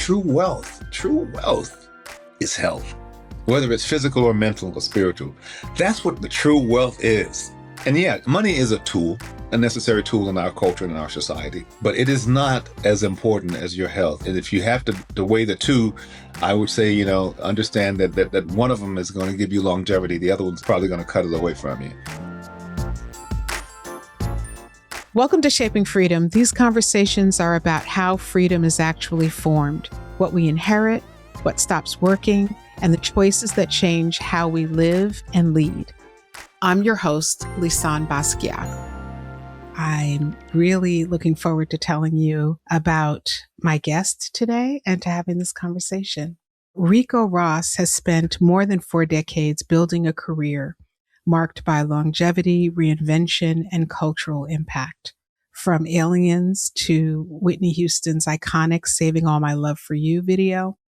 true wealth is health, whether it's physical or mental or spiritual. That's what the true wealth is. And yeah, money is a tool, a necessary tool in our culture and in our society, but it is not as important as your health. And if you have to weigh the two, I would say, understand that one of them is going to give you longevity. The other one's probably going to cut it away from you. Welcome to Shaping Freedom. These conversations are about how freedom is actually formed, what we inherit, what stops working, and the choices that change how we live and lead. I'm your host, Lisane Basquiat. I'm really looking forward to telling you about my guest today and to having this conversation. Ricco Ross has spent more than 4 decades building a career marked by longevity, reinvention, and cultural impact. From Aliens to Whitney Houston's iconic Saving All My Love for You video,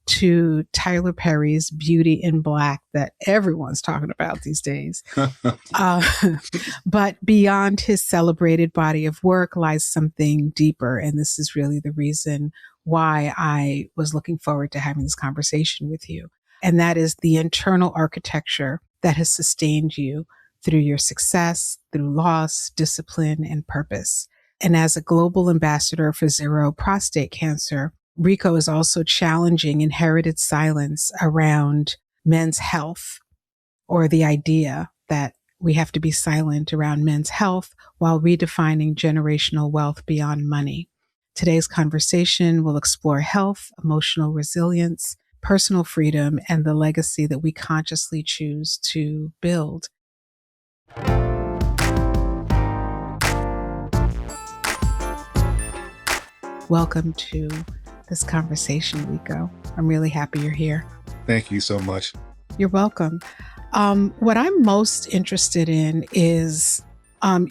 to Tyler Perry's Beauty in Black that everyone's talking about these days. But beyond his celebrated body of work lies something deeper. And this is really the reason why I was looking forward to having this conversation with you. And that is the internal architecture that has sustained you through your success, through loss, discipline, and purpose. And as a global ambassador for ZERO Prostate Cancer, Ricco is also challenging inherited silence around men's health, or the idea that we have to be silent around men's health while redefining generational wealth beyond money. Today's conversation will explore health, emotional resilience, personal freedom, and the legacy that we consciously choose to build. Welcome to this conversation, Ricco. I'm really happy you're here. Thank you so much. You're welcome. What I'm most interested in is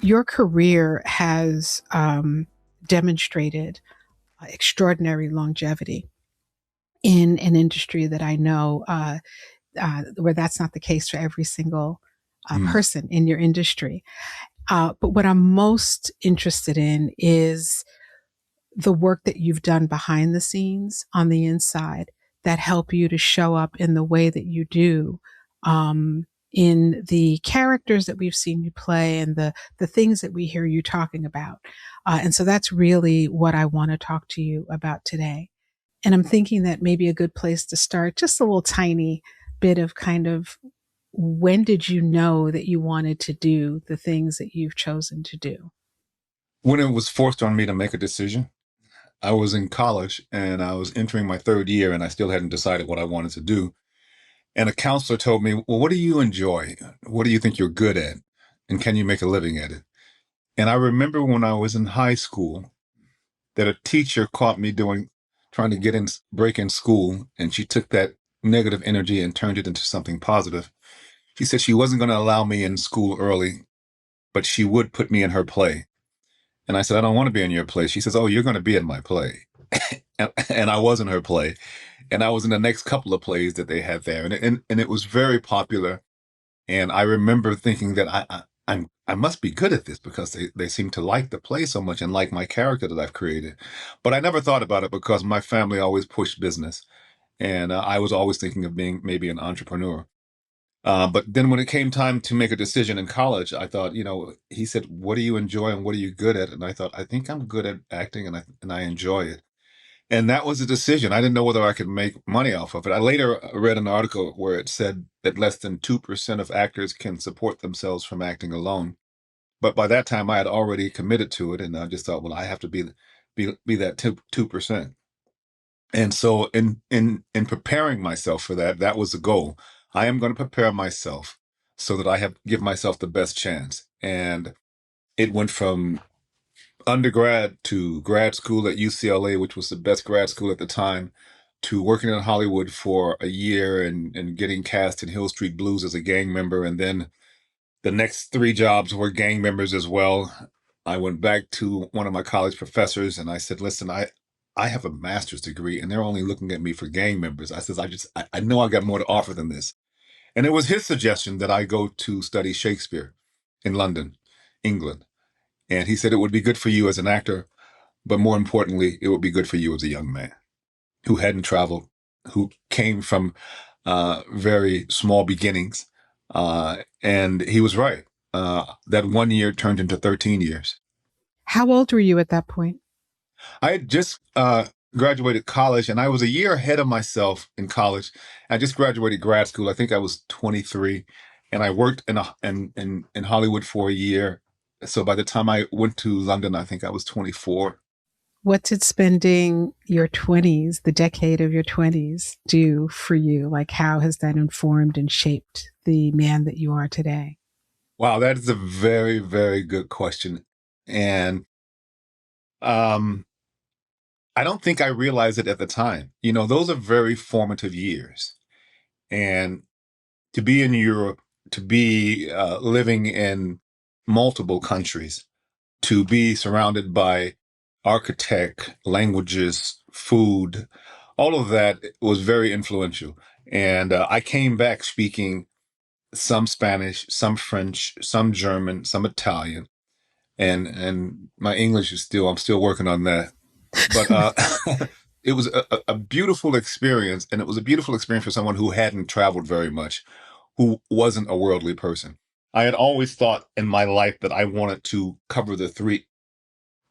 your career has demonstrated extraordinary longevity in an industry that I know where that's not the case for every single person in your industry. But what I'm most interested in is the work that you've done behind the scenes on the inside that help you to show up in the way that you do, in the characters that we've seen you play and the things that we hear you talking about. And so that's really what I want to talk to you about today. And I'm thinking that maybe a good place to start, just a little tiny bit of kind of, when did you know that you wanted to do the things that you've chosen to do? When it was forced on me to make a decision, I was in college and I was entering my 3rd year and I still hadn't decided what I wanted to do. And a counselor told me, well, what do you enjoy? What do you think you're good at? And can you make a living at it? And I remember when I was in high school that a teacher caught me trying to break in school. And she took that negative energy and turned it into something positive. She said she wasn't going to allow me in school early, but she would put me in her play. And I said, I don't want to be in your play. She says, oh, you're going to be in my play. and I was in her play. And I was in the next couple of plays that they had there. And it was very popular. And I remember thinking that I must be good at this because they seem to like the play so much and like my character that I've created. But I never thought about it because my family always pushed business. And I was always thinking of being maybe an entrepreneur. But then when it came time to make a decision in college, I thought, he said, what do you enjoy and what are you good at? And I thought, I think I'm good at acting and I enjoy it. And that was a decision. I didn't know whether I could make money off of it. I later read an article where it said that less than 2% of actors can support themselves from acting alone. But by that time, I had already committed to it. And I just thought, well, I have to be that 2%. And so in preparing myself for that was the goal. I am going to prepare myself so that I give myself the best chance. And it went from undergrad to grad school at UCLA, which was the best grad school at the time, to working in Hollywood for a year and getting cast in Hill Street Blues as a gang member. And then the next 3 jobs were gang members as well. I went back to one of my college professors and I said, listen, I have a master's degree and they're only looking at me for gang members. I said, I know I got more to offer than this. And it was his suggestion that I go to study Shakespeare in London, England. And he said it would be good for you as an actor, but more importantly, it would be good for you as a young man. who hadn't traveled, who came from very small beginnings. And he was right. That 1 year turned into 13 years. How old were you at that point? I had just graduated college, and I was a year ahead of myself in college. I just graduated grad school. I think I was 23, and I worked in Hollywood for a year. So by the time I went to London, I think I was 24. What did spending your 20s, the decade of your 20s, do for you? Like, how has that informed and shaped the man that you are today? Wow, that is a very, very good question. And um, I don't think I realized it at the time. You know, those are very formative years. And to be in Europe, to be living in multiple countries, to be surrounded by architect, languages, food, all of that was very influential. And I came back speaking some Spanish, some French, some German, some Italian, and my English is still I'm still working on that. But it was a beautiful experience, and it was a beautiful experience for someone who hadn't traveled very much, who wasn't a worldly person. I had always thought in my life that I wanted to cover the three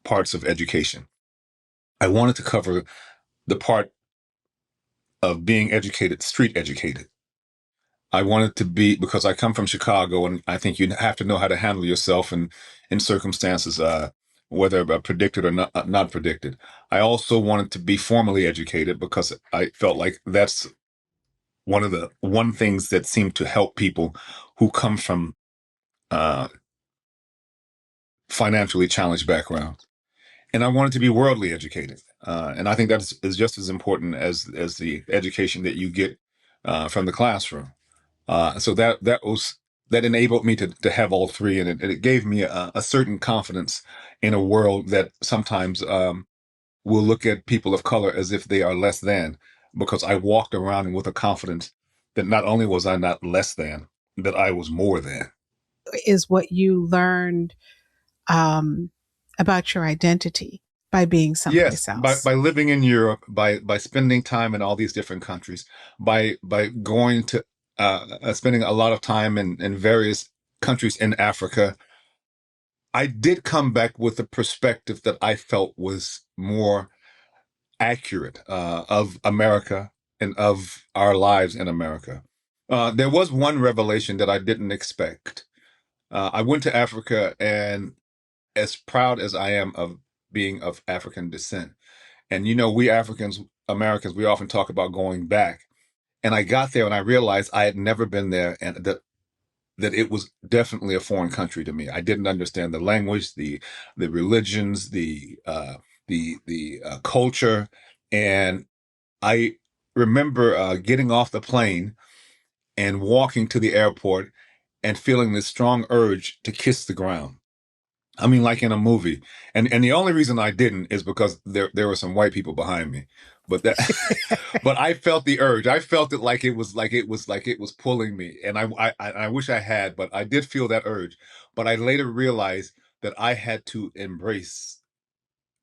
parts of education. I wanted to cover the part of being educated, street educated. I wanted to be, because I come from Chicago, and I think you have to know how to handle yourself in circumstances, whether predicted or not predicted. I also wanted to be formally educated because I felt like that's one things that seemed to help people who come from uh, financially challenged backgrounds. And I wanted to be worldly educated, and I think that is just as important as the education that you get from the classroom. So that enabled me to have all three, and it gave me a certain confidence in a world that sometimes will look at people of color as if they are less than, because I walked around with a confidence that not only was I not less than, that I was more than. Is what you learned um, about your identity by being Yes, someplace by else? by living in Europe, by spending time in all these different countries, by going to spending a lot of time in various countries in Africa, I did come back with a perspective that I felt was more accurate of America and of our lives in America. There was one revelation that I didn't expect. I went to Africa, and as proud as I am of being of African descent, and you know, we Africans, Americans, we often talk about going back. And I got there and I realized I had never been there, and that it was definitely a foreign country to me. I didn't understand the language, the religions, the culture, and I remember getting off the plane and walking to the airport and feeling this strong urge to kiss the ground. I mean, like in a movie. And the only reason I didn't is because there were some white people behind me. But that but I felt the urge. I felt it like it was pulling me. And I wish I had, but I did feel that urge. But I later realized that I had to embrace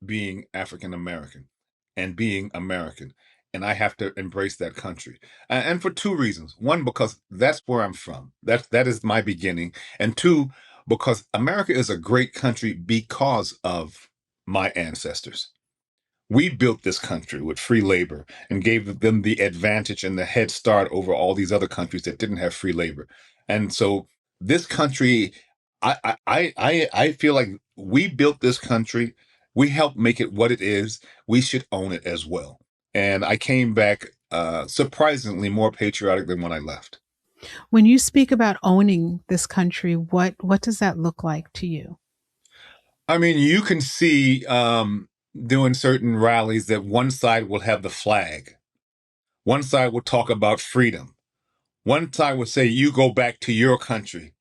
being African American and being American. And I have to embrace that country. And for two reasons. One, because that's where I'm from. That is my beginning. And two, because America is a great country because of my ancestors. We built this country with free labor and gave them the advantage and the head start over all these other countries that didn't have free labor. And so this country, I feel like we built this country. We helped make it what it is. We should own it as well. And I came back surprisingly more patriotic than when I left. When you speak about owning this country, what does that look like to you? I mean, you can see doing certain rallies that one side will have the flag. One side will talk about freedom. One side will say, you go back to your country.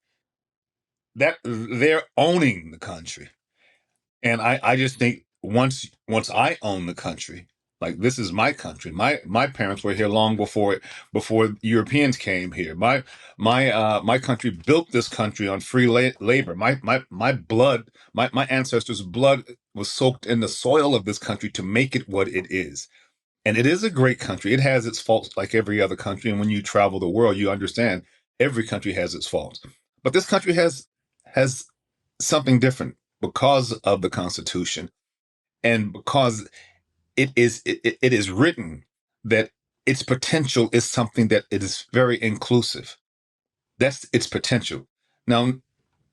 That they're owning the country. And I just think once I own the country, like this is my country. My parents were here long before Europeans came here. My country built this country on free labor. My blood, my ancestors' blood was soaked in the soil of this country to make it what it is. And it is a great country. It has its faults like every other country. And when you travel the world, you understand every country has its faults. But this country has something different because of the Constitution and because it is written that its potential is something that it is very inclusive. That's its potential. Now,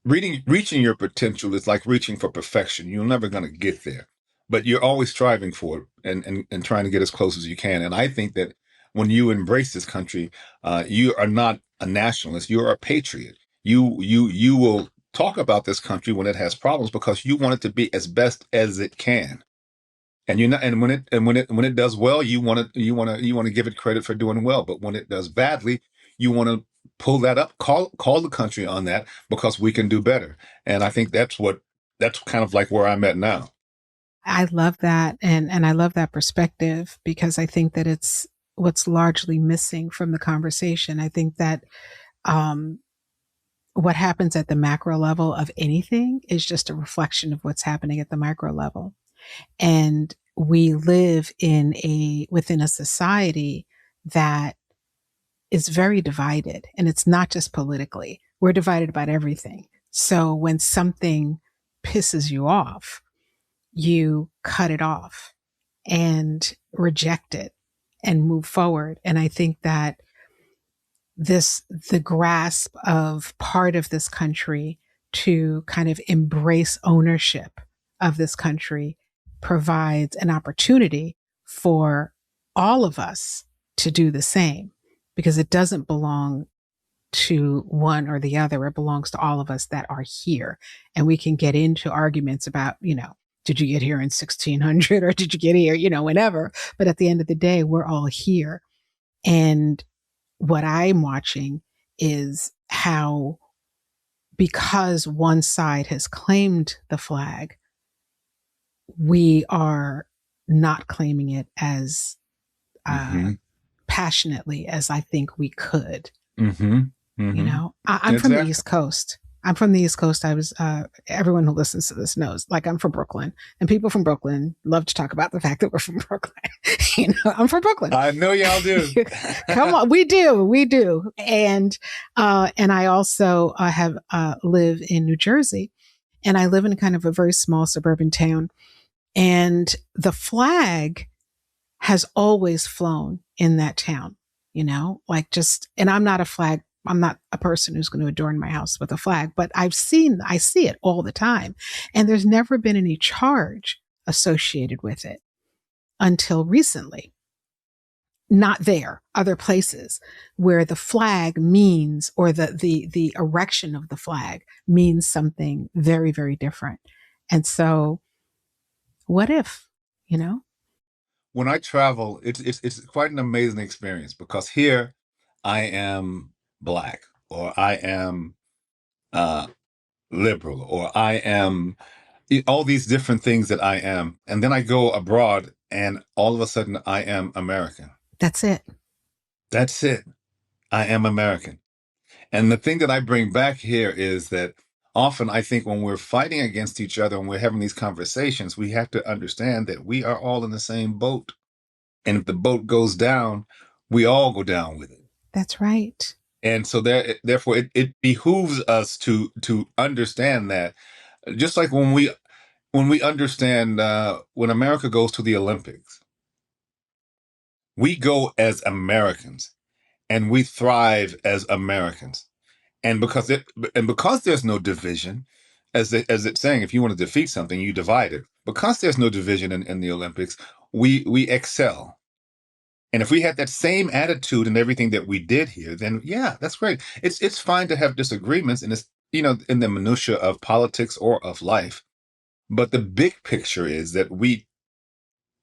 reaching your potential is like reaching for perfection. You're never going to get there, but you're always striving for it and trying to get as close as you can. And I think that when you embrace this country, you are not a nationalist. You're a patriot. You will talk about this country when it has problems because you want it to be as best as it can. And you're not, and when it does well, you want to give it credit for doing well. But when it does badly, you want to pull that up, call the country on that because we can do better. And I think that's kind of like where I'm at now. I love that, and I love that perspective because I think that it's what's largely missing from the conversation. I think that um, what happens at the macro level of anything is just a reflection of what's happening at the micro level. And we live within a society that is very divided, and it's not just politically. We're divided about everything. So when something pisses you off, you cut it off and reject it and move forward. And I think that the grasp of part of this country to kind of embrace ownership of this country provides an opportunity for all of us to do the same, because it doesn't belong to one or the other. It belongs to all of us that are here. And we can get into arguments about, did you get here in 1600 or did you get here, whenever? But at the end of the day, we're all here. And what I'm watching is how, because one side has claimed the flag, we are not claiming it as uh, Mm-hmm. passionately as I think we could. Mm-hmm. Mm-hmm. I'm from the Exactly. East Coast. I'm from the East Coast. Everyone who listens to this knows, like, I'm from Brooklyn, and people from Brooklyn love to talk about the fact that we're from Brooklyn. I'm from Brooklyn. I know y'all do. Come on, we do, and I also have live in New Jersey, and I live in kind of a very small suburban town, and the flag has always flown in that town, like, just, and I'm not a person who's going to adorn my house with a flag, but I see it all the time. And there's never been any charge associated with it until recently. Not there, other places where the flag means, or the erection of the flag means something very, very different. And so, what if, you know? When I travel, it's quite an amazing experience because here I am black, or I am uh, liberal, or I am all these different things that I am, and then I go abroad, and all of a sudden I am American. That's it. That's it. I am American. And the thing that I bring back here is that often I think when we're fighting against each other and we're having these conversations, we have to understand that we are all in the same boat. And if the boat goes down, we all go down with it. That's right. And so therefore it behooves us to understand that, just like when we understand when America goes to the Olympics, we go as Americans and we thrive as Americans. And because there's no division, as it's saying, if you want to defeat something, you divide it. Because there's no division in the Olympics, we excel. And if we had that same attitude in everything that we did here, then yeah, that's great. It's fine to have disagreements, and it's in the minutia of politics or of life. But the big picture is that we,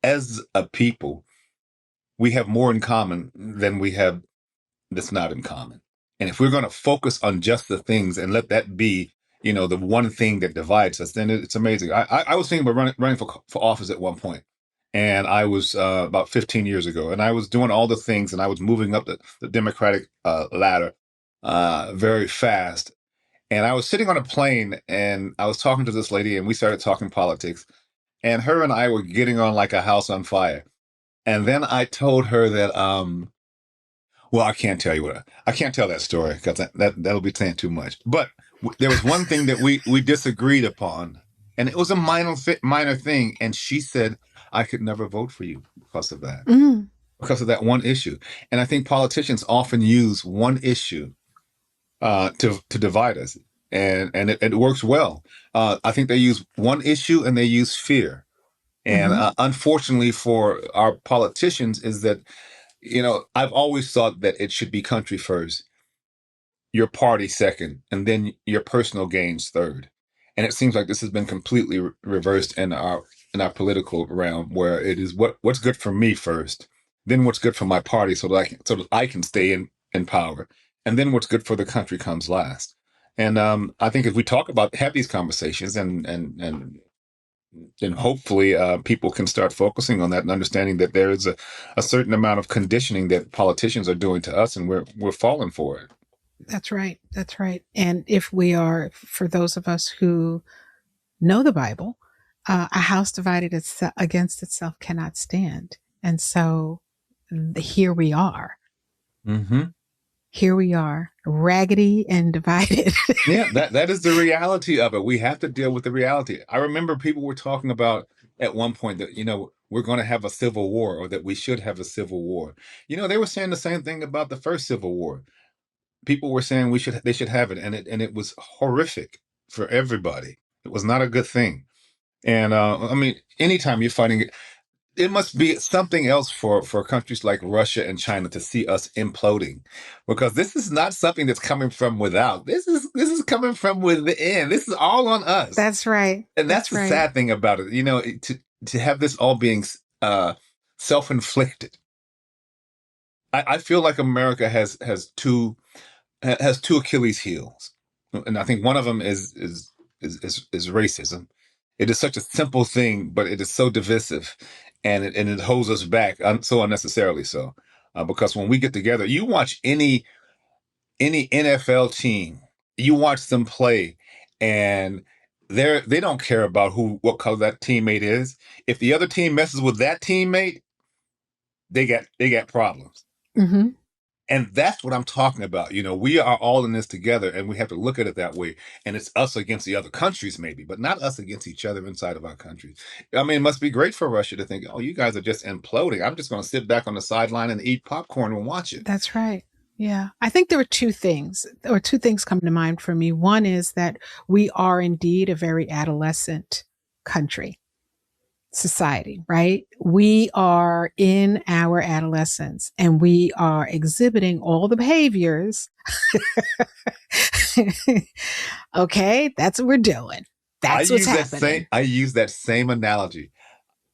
as a people, we have more in common than we have that's not in common. And if we're going to focus on just the things and let that be, the one thing that divides us, then it's amazing. I was thinking about running for office at one point, and I was about 15 years ago, and I was doing all the things, and I was moving up the Democratic ladder very fast. And I was sitting on a plane, and I was talking to this lady, and we started talking politics, and her and I were getting on like a house on fire. And then I told her that, well, I can't tell you I can't tell that story because that'll be saying too much. But there was one thing that we disagreed upon, and it was a minor thing. And she said I could never vote for you Mm, because of that one issue. And I think politicians often use one issue to divide us, and it works well. I think they use one issue and they use fear. And hmm unfortunately for our politicians, is that I've always thought that it should be country first, your party second, and then your personal gains third. And it seems like this has been completely reversed in our political realm, where it is what's good for me first, then what's good for my party, so that I can stay in power, and then what's good for the country comes last. And I think if we have these conversations, and then hopefully people can start focusing on that and understanding that there is a certain amount of conditioning that politicians are doing to us, and we're falling for it. that's right. That's right. And if we are, for those of us who know the Bible, a house divided against itself cannot stand. And so here we are. Hmm. Here we are, raggedy and divided. Yeah, that is the reality of it. We have to deal with the reality. I remember people were talking about at one point that we're going to have a civil war, or that we should have a civil war. They were saying the same thing about the first civil war. People were saying they should have it, and it was horrific for everybody. It was not a good thing. And I mean, anytime you're fighting, it must be something else for countries like Russia and China to see us imploding, because this is not something that's coming from without. This is coming from within. This is all on us, That's right. and that's That's the right. sad thing about it. To have this all being self-inflicted. I feel like America has two Achilles heels, and I think one of them is racism. It is such a simple thing, but it is so divisive, and it holds us back so unnecessarily. So, because when we get together, you watch any NFL team, you watch them play, and they don't care about what color that teammate is. If the other team messes with that teammate, they got problems. Hmm. And that's what I'm talking about. We are all in this together, and we have to look at it that way. And it's us against the other countries, maybe, but not us against each other inside of our country. I mean, it must be great for Russia to think, oh, you guys are just imploding. I'm just going to sit back on the sideline and eat popcorn and watch it. That's right. Yeah. I think there were two things, or two things come to mind for me. One is that we are indeed a very adolescent country, society, right? We are in our adolescence and we are exhibiting all the behaviors. Okay. That's what we're doing. That's what's happening. I use that same analogy.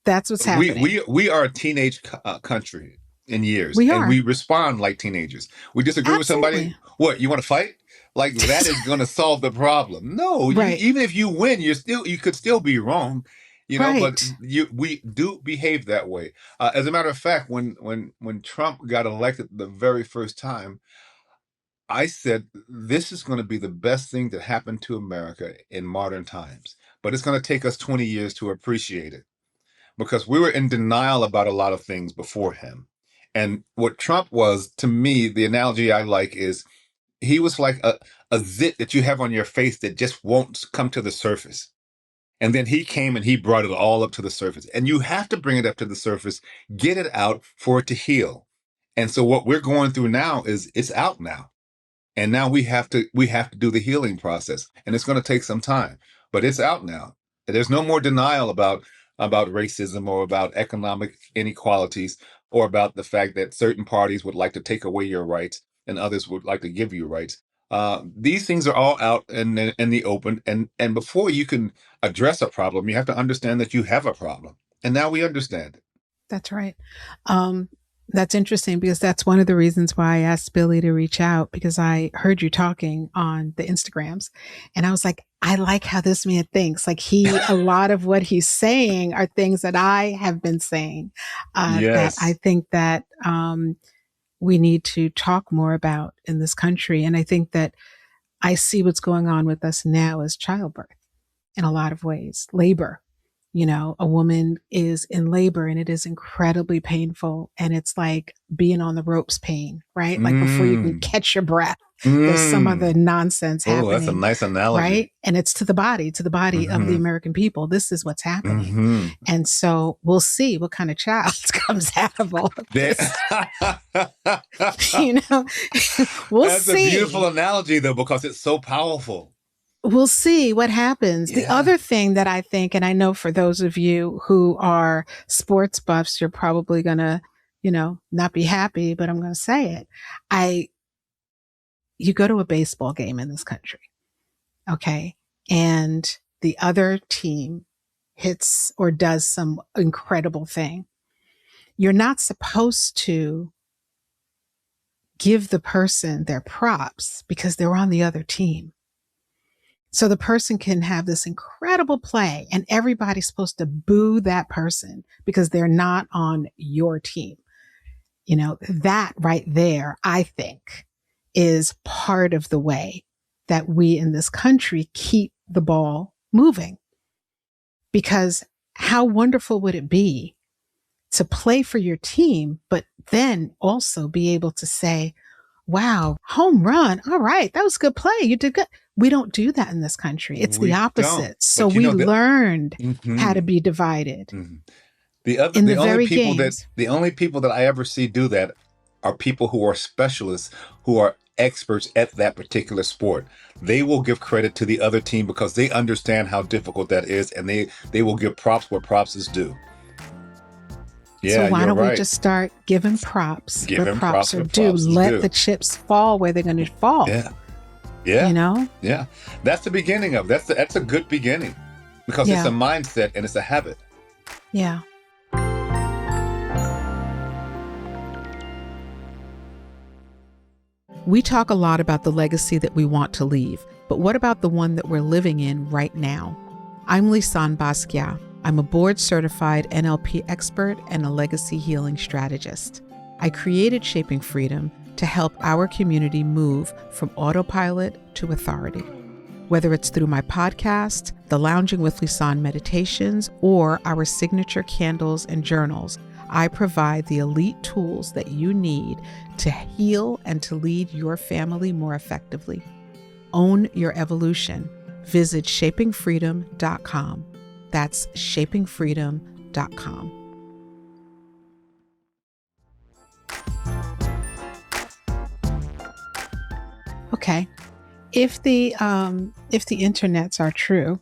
That's what's we happening. we we are a teenage country in years, We and are. we respond like teenagers. We disagree with somebody. Absolutely. What, you want to fight? Like, that is going to solve the problem? No, Right. even if you win, you could still be wrong. But Right. we do behave that way. As a matter of fact, when Trump got elected the very first time, I said this is going to be the best thing that happened to America in modern times, but it's going to take us 20 years to appreciate it, because we were in denial about a lot of things before him. And what Trump was, to me, the analogy I like is, he was like a zit that you have on your face that just won't come to the surface. And then he came and he brought it all up to the surface. And you have to bring it up to the surface, get it out for it to heal. And so what we're going through now is it's out now. And now we have to do the healing process, and it's going to take some time, but it's out now. There's no more denial about racism, or about economic inequalities, or about the fact that certain parties would like to take away your rights and others would like to give you rights. These things are all out in the open, and before you can address a problem, you have to understand that you have a problem, and now we understand it. That's right. Um, that's interesting because that's one of the reasons why I asked Billy to reach out, because I heard you talking on the Instagrams and I was like, I like how this man thinks. Like a lot of what he's saying are things that I have been saying, that I Yes. think that, we need to talk more about in this country. And I think that I see what's going on with us now as childbirth in a lot of ways, labor. A woman is in labor and it is incredibly painful. And it's like being on the ropes pain, right? Like before you can Mm. catch your breath, there's some other Mm. nonsense Oh, that's a happening, nice analogy. right? And it's to the body of the Mm-hmm. American people. This is what's happening. Mm-hmm. And so we'll see what kind of child comes out of all of There- this. you know, we'll That's a beautiful see. analogy, though, because it's so powerful. We'll see what happens. The Yeah. other thing that I think, and I know for those of you who are sports buffs, you're probably going to, not be happy, but I'm going to say it. You go to a baseball game in this country, okay? And the other team hits or does some incredible thing. You're not supposed to give the person their props because they're on the other team. So the person can have this incredible play and everybody's supposed to boo that person because they're not on your team. That right there, I think, is part of the way that we in this country keep the ball moving. Because how wonderful would it be to play for your team, but then also be able to say, wow, home run. All right. That was a good play. You did good. We don't do that in this country. It's the We don't. opposite. So But you we know that. learned how to Mm-hmm. be divided Mm-hmm. The other, in the very games. the only people that I ever see do that are people who are specialists, who are experts at that particular sport. They will give credit to the other team because they understand how difficult that is, and they will give props where props is due. So Yeah, why you're don't we right. just start giving props Give where him props props are where due? props is Let due. the chips fall where they're going to fall. Yeah, yeah, You know? yeah. That's the beginning of that's a good beginning because it's a Yeah. mindset and it's a habit. Yeah. We talk a lot about the legacy that we want to leave, but what about the one that we're living in right now? I'm Lisane Basquiat. I'm a board-certified NLP expert and a legacy healing strategist. I created Shaping Freedom to help our community move from autopilot to authority. Whether it's through my podcast, the Lounging with Lisane meditations, or our signature candles and journals, I provide the elite tools that you need to heal and to lead your family more effectively. Own your evolution. Visit shapingfreedom.com. That's shapingfreedom.com. Okay. If the internets are true,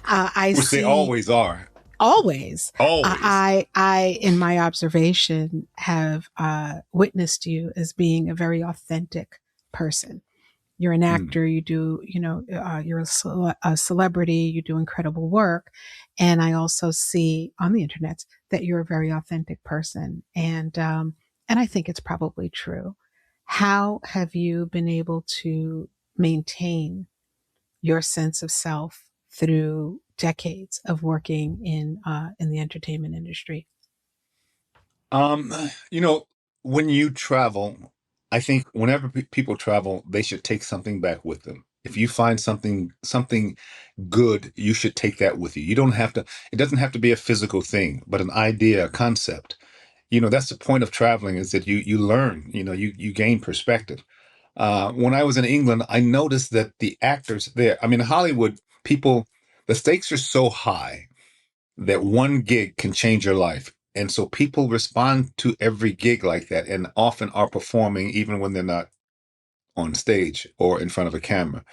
I Which they see always are. always. Always. I, in my observation, have witnessed you as being a very authentic person. You're an Mm. actor. You do, you're a celebrity. You do incredible work, and I also see on the internet that you're a very authentic person, and I think it's probably true. How have you been able to maintain your sense of self through decades of working in the entertainment industry? Um, you know, when you travel, I think whenever people travel, they should take something back with them. If you find something good, you should take that with you. You don't have to, it doesn't have to be a physical thing, but an idea, a concept. That's the point of traveling is that you learn, you gain perspective. When I was in England, I noticed that the actors there, I mean, Hollywood people, the stakes are so high that one gig can change your life. And so people respond to every gig like that and often are performing even when they're not on stage or in front of a camera.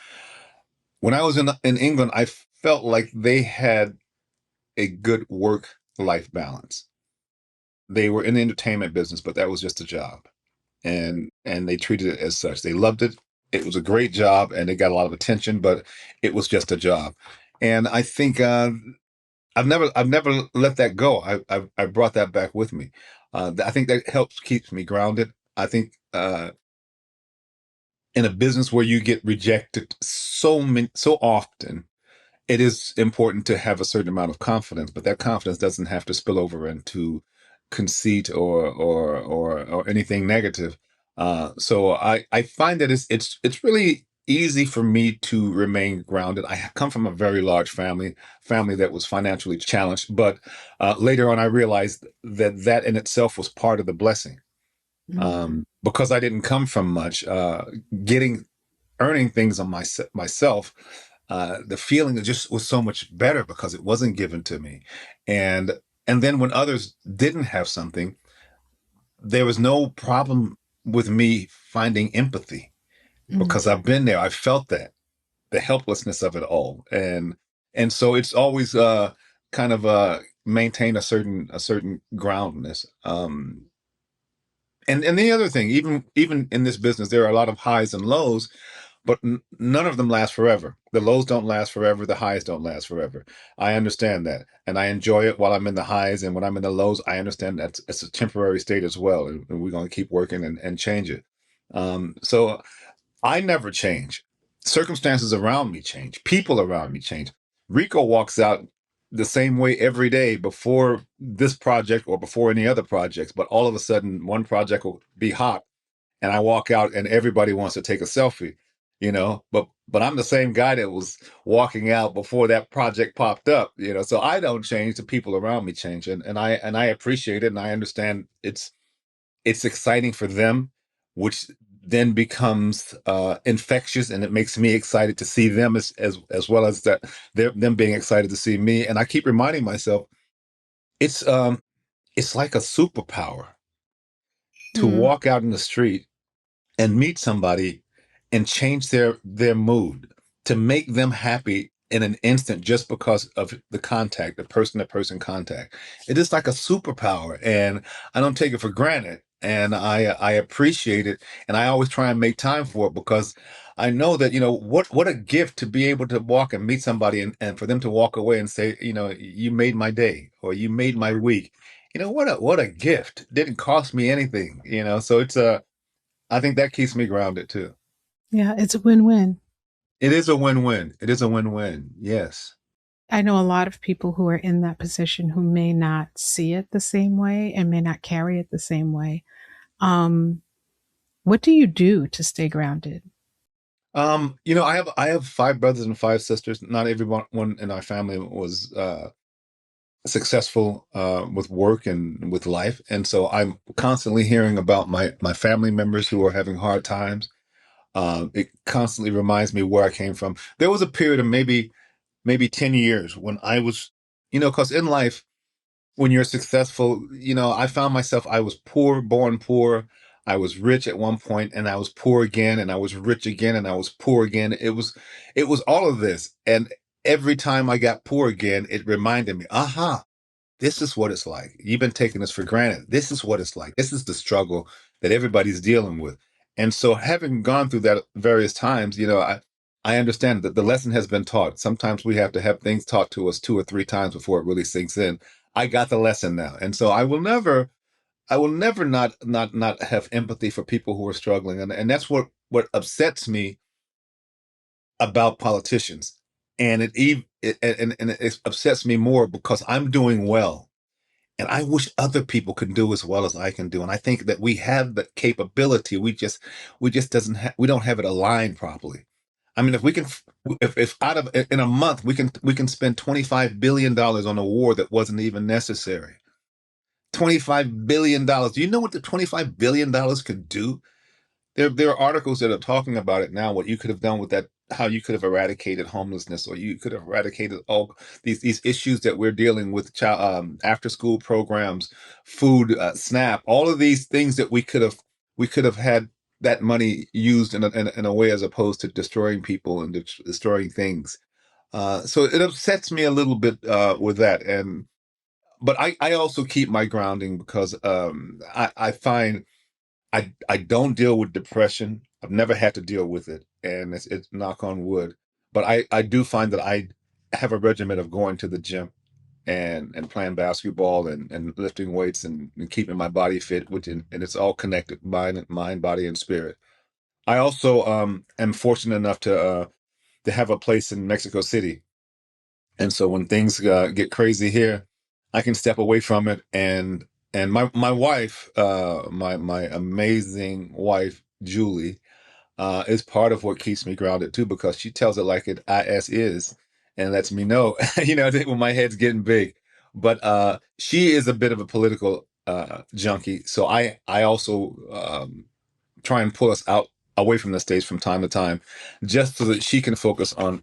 When I was in England, I felt like they had a good work life balance. They were in the entertainment business, but that was just a job. And they treated it as such. They loved it. It was a great job and they got a lot of attention, but it was just a job. And I think I've never let that go. I brought that back with me. I think that helps keeps me grounded. I think in a business where you get rejected so often, it is important to have a certain amount of confidence, but that confidence doesn't have to spill over into conceit or anything negative. So I find that it's really easy for me to remain grounded. I come from a very large family that was financially challenged, but later on I realized that that in itself was part of the blessing. Mm. Because I didn't come from much, getting earning things on myself, the feeling just was so much better because it wasn't given to me, and and then when others didn't have something, there was no problem with me finding empathy Mm. because I've been there. I felt that the helplessness of it all, and so it's always kind of maintain a certain groundness. And the other thing, even in this business, there are a lot of highs and lows, but none of them last forever. The lows don't last forever. The highs don't last forever. I understand that, and I enjoy it while I'm in the highs, and when I'm in the lows, I understand that it's a temporary state as well, and we're going to keep working and change it. So I never change. Circumstances around me change. People around me change. Rico walks out the same way every day before this project or before any other projects, but all of a sudden one project will be hot and I walk out and everybody wants to take a selfie, but I'm the same guy that was walking out before that project popped up. So I don't change, the people around me change, and I appreciate it, and I understand it's exciting for them, which then becomes infectious, and it makes me excited to see them as well as that them being excited to see me. And I keep reminding myself it's it's like a superpower to Mm. walk out in the street and meet somebody and change their mood, to make them happy in an instant just because of the contact, the person to person contact. It is like a superpower, and I don't take it for granted, and I appreciate it, and I always try and make time for it because I know that what a gift to be able to walk and meet somebody, and for them to walk away and say, you made my day or you made my week. What a gift. Didn't cost me anything. So I think that keeps me grounded too. Yeah, it's a win-win. It is a win-win. It is a win-win. Yes. I know a lot of people who are in that position who may not see it the same way and may not carry it the same way. Um, what do you do to stay grounded? I have five brothers and five sisters. Not everyone one in our family was successful with work and with life, and so I'm constantly hearing about my family members who are having hard times. It constantly reminds me where I came from. There was a period of maybe 10 years when I was, because in life, when you're successful, I found myself, I was poor, born poor. I was rich at one point and I was poor again, and I was rich again and I was poor again. It was all of this. And every time I got poor again, it reminded me, aha, this is what it's like. You've been taking this for granted. This is what it's like. This is the struggle that everybody's dealing with. And so, having gone through that various times, I understand that the lesson has been taught. Sometimes we have to have things taught to us two or three times before it really sinks in. I got the lesson now. And so I will never not have empathy for people who are struggling. And that's what upsets me about politicians. And it upsets me more because I'm doing well. And I wish other people could do as well as I can do. And I think that we have the capability. We just doesn't we don't have it aligned properly. I mean, if we can, if out of in a month we can spend $25 billion on a war that wasn't even necessary. $25 billion. Do you know what the $25 billion could do? There are articles that are talking about it now. What you could have done with that, how you could have eradicated homelessness, or you could have eradicated all these issues that we're dealing with, child, after school programs, food, SNAP, all of these things that we could have had that money used in a way as opposed to destroying people and destroying things. So it upsets me a little bit with that, and but I also keep my grounding because I find I don't deal with depression. I've never had to deal with it, and it's knock on wood. But I do find that I have a regimen of going to the gym and playing basketball and lifting weights and keeping my body fit, and it's all connected, mind, body, and spirit. I also am fortunate enough to have a place in Mexico City, and so when things get crazy here, I can step away from it, and my wife, my amazing wife Julie, is part of what keeps me grounded too, because she tells it like it is and lets me know, when my head's getting big. But she is a bit of a political junkie, so I also try and pull us out away from the stage from time to time, just so that she can focus on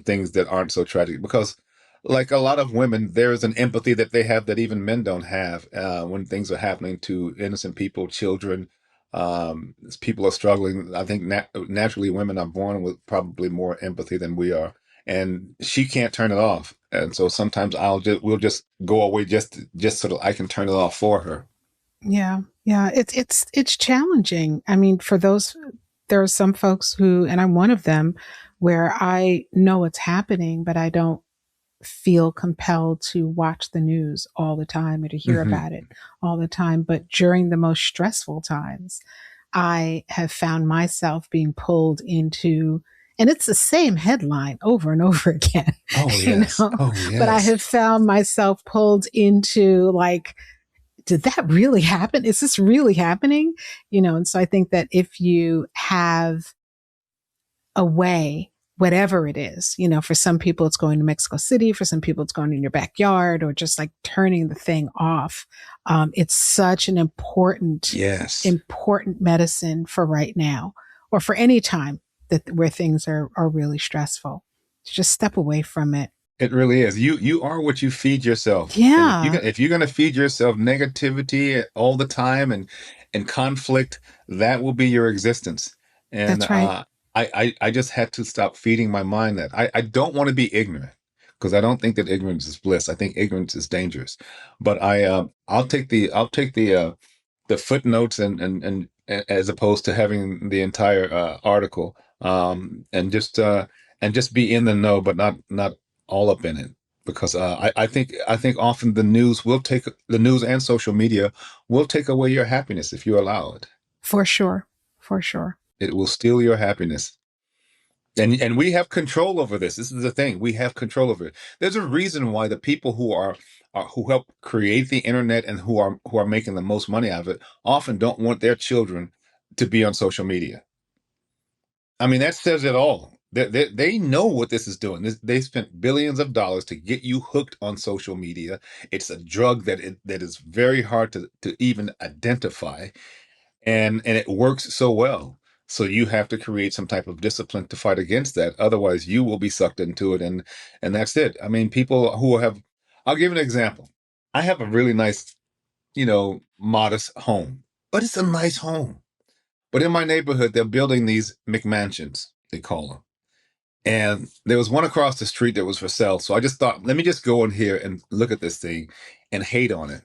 things that aren't so tragic. Because, like a lot of women, there is an empathy that they have that even men don't have when things are happening to innocent people, children. As people are struggling. I think naturally women are born with probably more empathy than we are, and she can't turn it off. And so sometimes we'll just go away just so that I can turn it off for her. Yeah, yeah, it's challenging. I mean, for those, there are some folks who, and I'm one of them, where I know it's happening, but I don't feel compelled to watch the news all the time or to hear Hmm. about it all the time. But during the most stressful times, I have found myself being pulled into, and it's the same headline over and over again, Oh you yes. know, Oh but I yes. have found myself pulled into like, did that really happen? Is this really happening? And so I think that if you have a way, whatever it is, for some people it's going to Mexico City, for some people it's going in your backyard or just like turning the thing off. It's such an Yes. important medicine for right now or for any time that where things are really stressful. To just step away from it. It really is. You are what you feed yourself. And Yeah, if you're gonna feed yourself negativity all the time and conflict, that will be your existence. And that's right. I just had to stop feeding my mind that. I don't want to be ignorant because I don't think that ignorance is bliss. I think ignorance is dangerous. But I'll take the footnotes and as opposed to having the entire article, and just be in the know, but not all up in it. Because I think often the news and social media will take away your happiness if you allow it. For sure. For sure. It will steal your happiness. And we have control over this. This is the thing. We have control over it. There's a reason why the people who help create the internet and who are making the most money out of it often don't want their children to be on social media. I mean, that says it all. They know what this is doing. They spent billions of dollars to get you hooked on social media. It's a drug that is very hard to even identify, and it works so well. So you have to create some type of discipline to fight against that. Otherwise, you will be sucked into it, and that's it. I mean, people who have. I'll give an example. I have a really nice, modest home, but it's a nice home. But in my neighborhood, they're building these McMansions, they call them. And there was one across the street that was for sale. So I just thought, let me just go in here and look at this thing and hate on it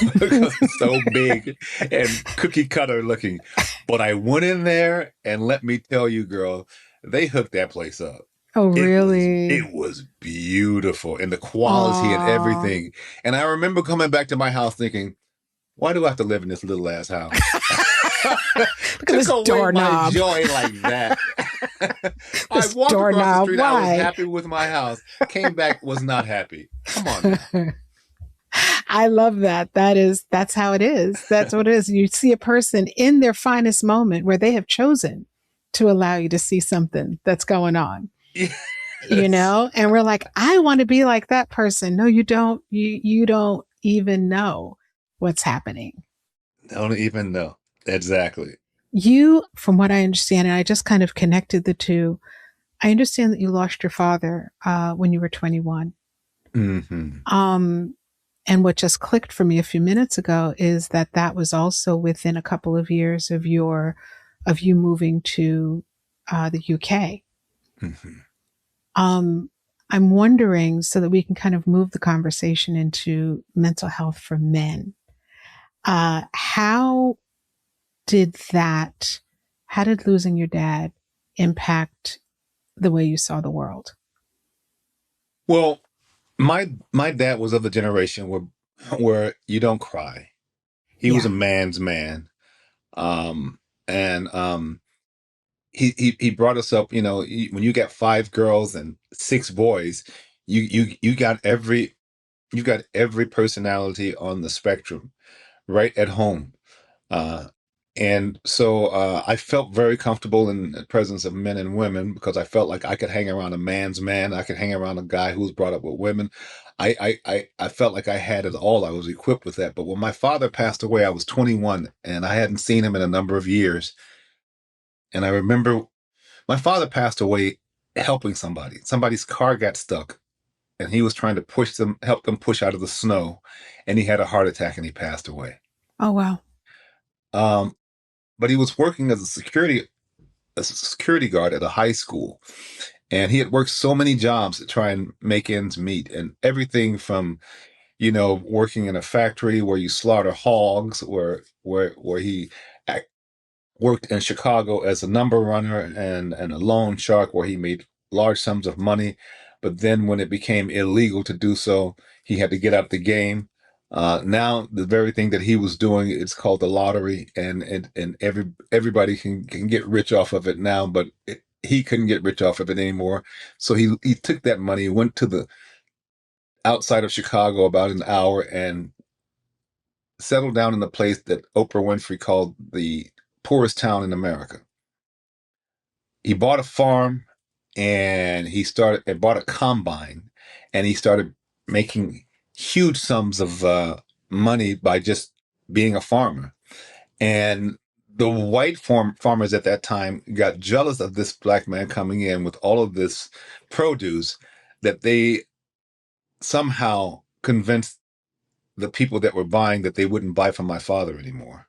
because it's so big and cookie cutter looking. But I went in there and let me tell you, girl, they hooked that place up. Oh, It really? was beautiful and the quality and Aw. everything. And I remember coming back to my house thinking, why do I have to live in this little ass house? Look at Took this away my doorknob. joy like that. I This walked across the doorknob. street. I was Why? happy with my house. Came back, was not happy. Come on now. I love that. That's how it is. That's what it is. You see a person in their finest moment where they have chosen to allow you to see something that's going on. Yes. And we're like, I want to be like that person. No, you don't. You don't even know what's happening. Don't even know. Exactly. You, from what I understand, and I just kind of connected the two. I understand that you lost your father when you were 21. Hmm. Um, and what just clicked for me a few minutes ago is that that was also within a couple of years of you moving to the UK. Hmm. Um, I'm wondering, so that we can kind of move the conversation into mental health for men. How did that? How did losing your dad impact the way you saw the world? Well, my dad was of the generation where you don't cry. He was Yeah. a man's man. And he brought us up, when you got five girls and six boys, you got every personality on the spectrum right at home. Uh, And so I felt very comfortable in the presence of men and women because I felt like I could hang around a man's man. I could hang around a guy who was brought up with women. I felt like I had it all. I was equipped with that. But when my father passed away, I was 21 and I hadn't seen him in a number of years. And I remember my father passed away helping somebody. Somebody's car got stuck and he was trying to help them push out of the snow. And he had a heart attack and he passed away. Oh, wow. Um, but he was working as a security guard at a high school. And he had worked so many jobs to try and make ends meet, and everything from, working in a factory where you slaughter hogs, where he worked in Chicago as a number runner and a loan shark where he made large sums of money. But then when it became illegal to do so, he had to get out the game. Now the very thing that he was doing is called the lottery, and everybody can get rich off of it now, but he couldn't get rich off of it anymore. So he took that money, went to the outside of Chicago about an hour, and settled down in the place that Oprah Winfrey called the poorest town in America. He bought a farm and bought a combine, and he started making huge sums of money by just being a farmer. And the white farmers at that time got jealous of this black man coming in with all of this produce, that they somehow convinced the people that were buying that they wouldn't buy from my father anymore.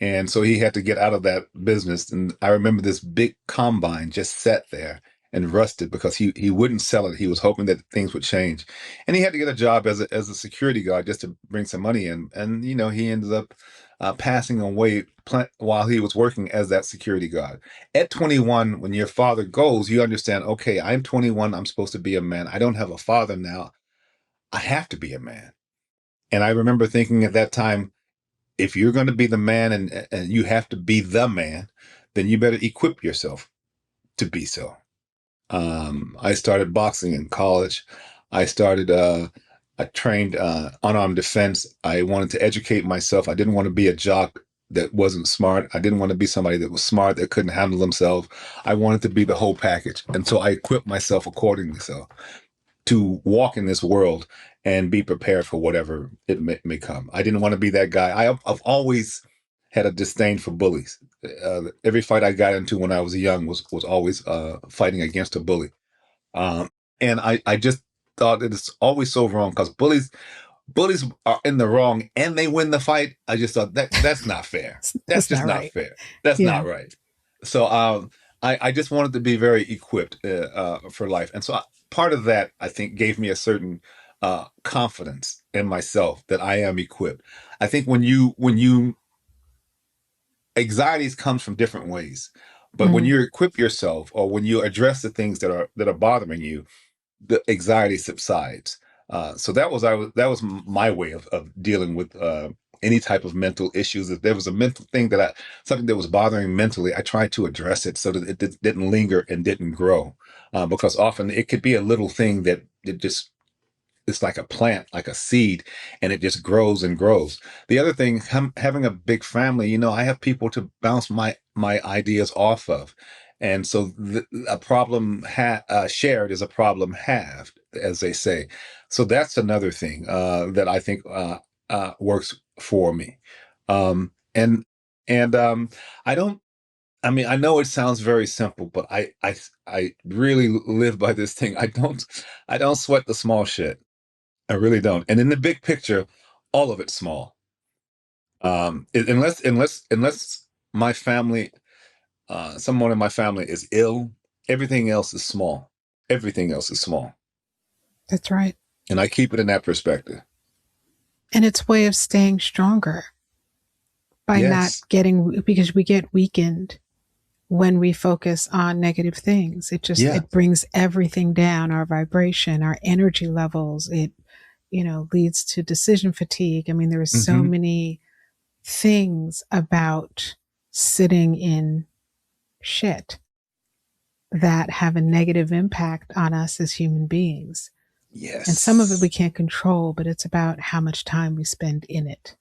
And so he had to get out of that business. And I remember this big combine just sat there and rusted because he wouldn't sell it. He was hoping that things would change. And he had to get a job as a security guard just to bring some money in. And, he ended up passing away while he was working as that security guard. At 21, when your father goes, you understand, okay, I'm 21. I'm supposed to be a man. I don't have a father now. I have to be a man. And I remember thinking at that time, if you're going to be the man and you have to be the man, then you better equip yourself to be so. I started boxing in college. I trained unarmed defense. I wanted to educate myself. I didn't want to be a jock that wasn't smart. I didn't want to be somebody that was smart that couldn't handle themselves. I wanted to be the whole package. And so I equipped myself accordingly. So to walk in this world and be prepared for whatever it may come. I didn't want to be that guy. I've always had a disdain for bullies. Every fight I got into when I was young was always fighting against a bully. Um, and I just thought that it's always so wrong because bullies are in the wrong and they win the fight. I just thought that's not fair. That's That's just not not right. fair. That's Yeah. not right. So I just wanted to be very equipped for life. And so part of that, I think, gave me a certain confidence in myself that I am equipped. I think when you anxieties comes from different ways, but when Mm. you equip yourself or when you address the things that are bothering you, the anxiety subsides. So that was my way of dealing with any type of mental issues. If there was a mental thing something that was bothering mentally, I tried to address it so that didn't linger and didn't grow. Because often it could be a little thing that it just it's like a plant, like a seed, and it just grows and grows. The other thing, having a big family, I have people to bounce my ideas off of, and so a problem shared is a problem halved, as they say. So that's another thing that I think works for me. And I don't. I mean, I know it sounds very simple, but I really live by this thing. I don't sweat the small shit. I really don't. And in the big picture, all of it's small. Unless my family, someone in my family is ill, everything else is small. Everything else is small, That's right. and I keep it in that perspective. And it's a way of staying stronger by not Yes. getting, because we get weakened when we focus on negative things. Yeah. It brings everything down, our vibration, our energy levels. It, leads to decision fatigue. I mean, there are so Hmm. many things about sitting in shit that have a negative impact on us as human beings. And some of it we Yes. can't control, but it's about how much time we spend in it.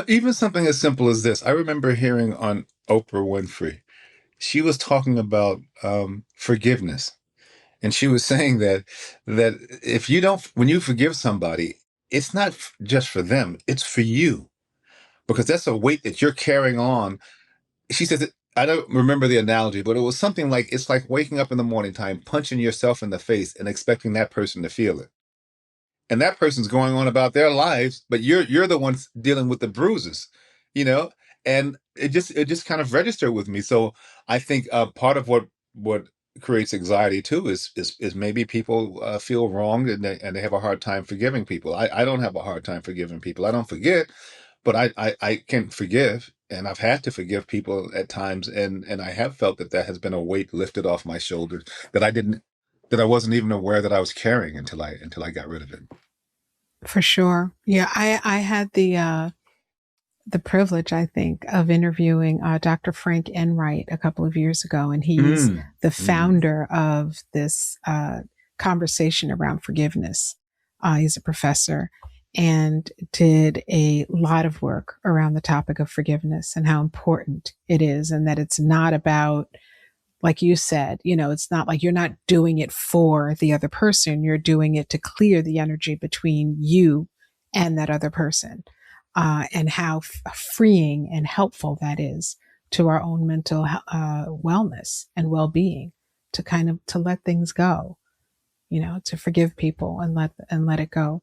Even something as simple as this. I remember hearing on Oprah Winfrey, she was talking about forgiveness. And she was saying that if you don't, when you forgive somebody, it's not just for them, it's for you, because that's a weight that you're carrying on. She says it, I don't remember the analogy, but it was something like it's like waking up in the morning time, punching yourself in the face and expecting that person to feel it. And that person's going on about their lives, but you're the ones dealing with the bruises, you know. And it just kind of registered with me. So I think part of what creates anxiety too is maybe people feel wronged, and they have a hard time forgiving people. I don't have a hard time forgiving people. I don't forget, but I can forgive, and I've had to forgive people at times, and I have felt that that has been a weight lifted off my shoulders that I wasn't even aware that I was carrying until I got rid of it. For sure. Yeah, I had the privilege, I think, of interviewing Dr. Frank Enright a couple of years ago, and he's Mm, the mm, founder of this conversation around forgiveness. He's a professor and did a lot of work around the topic of forgiveness and how important it is, and that it's not about, like you said, it's not like you're not doing it for the other person. You're doing it to clear the energy between you and that other person, and how freeing and helpful that is to our own mental wellness and well-being, to kind of to let things go, to forgive people and let it go.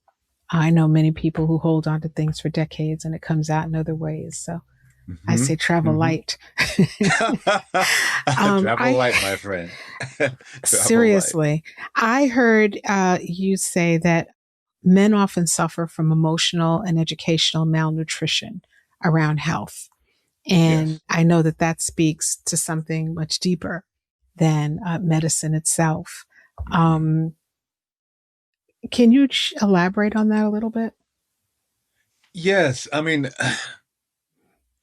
I know many people who hold on to things for decades and it comes out in other ways. So I hmm say travel hmm light. Travel I light, my friend. Travel light. Seriously, I heard you say that men often suffer from emotional and educational malnutrition around health. And Yes. I know that that speaks to something much deeper than medicine itself. hmm Um, can you elaborate on that a little bit? Yes. I mean,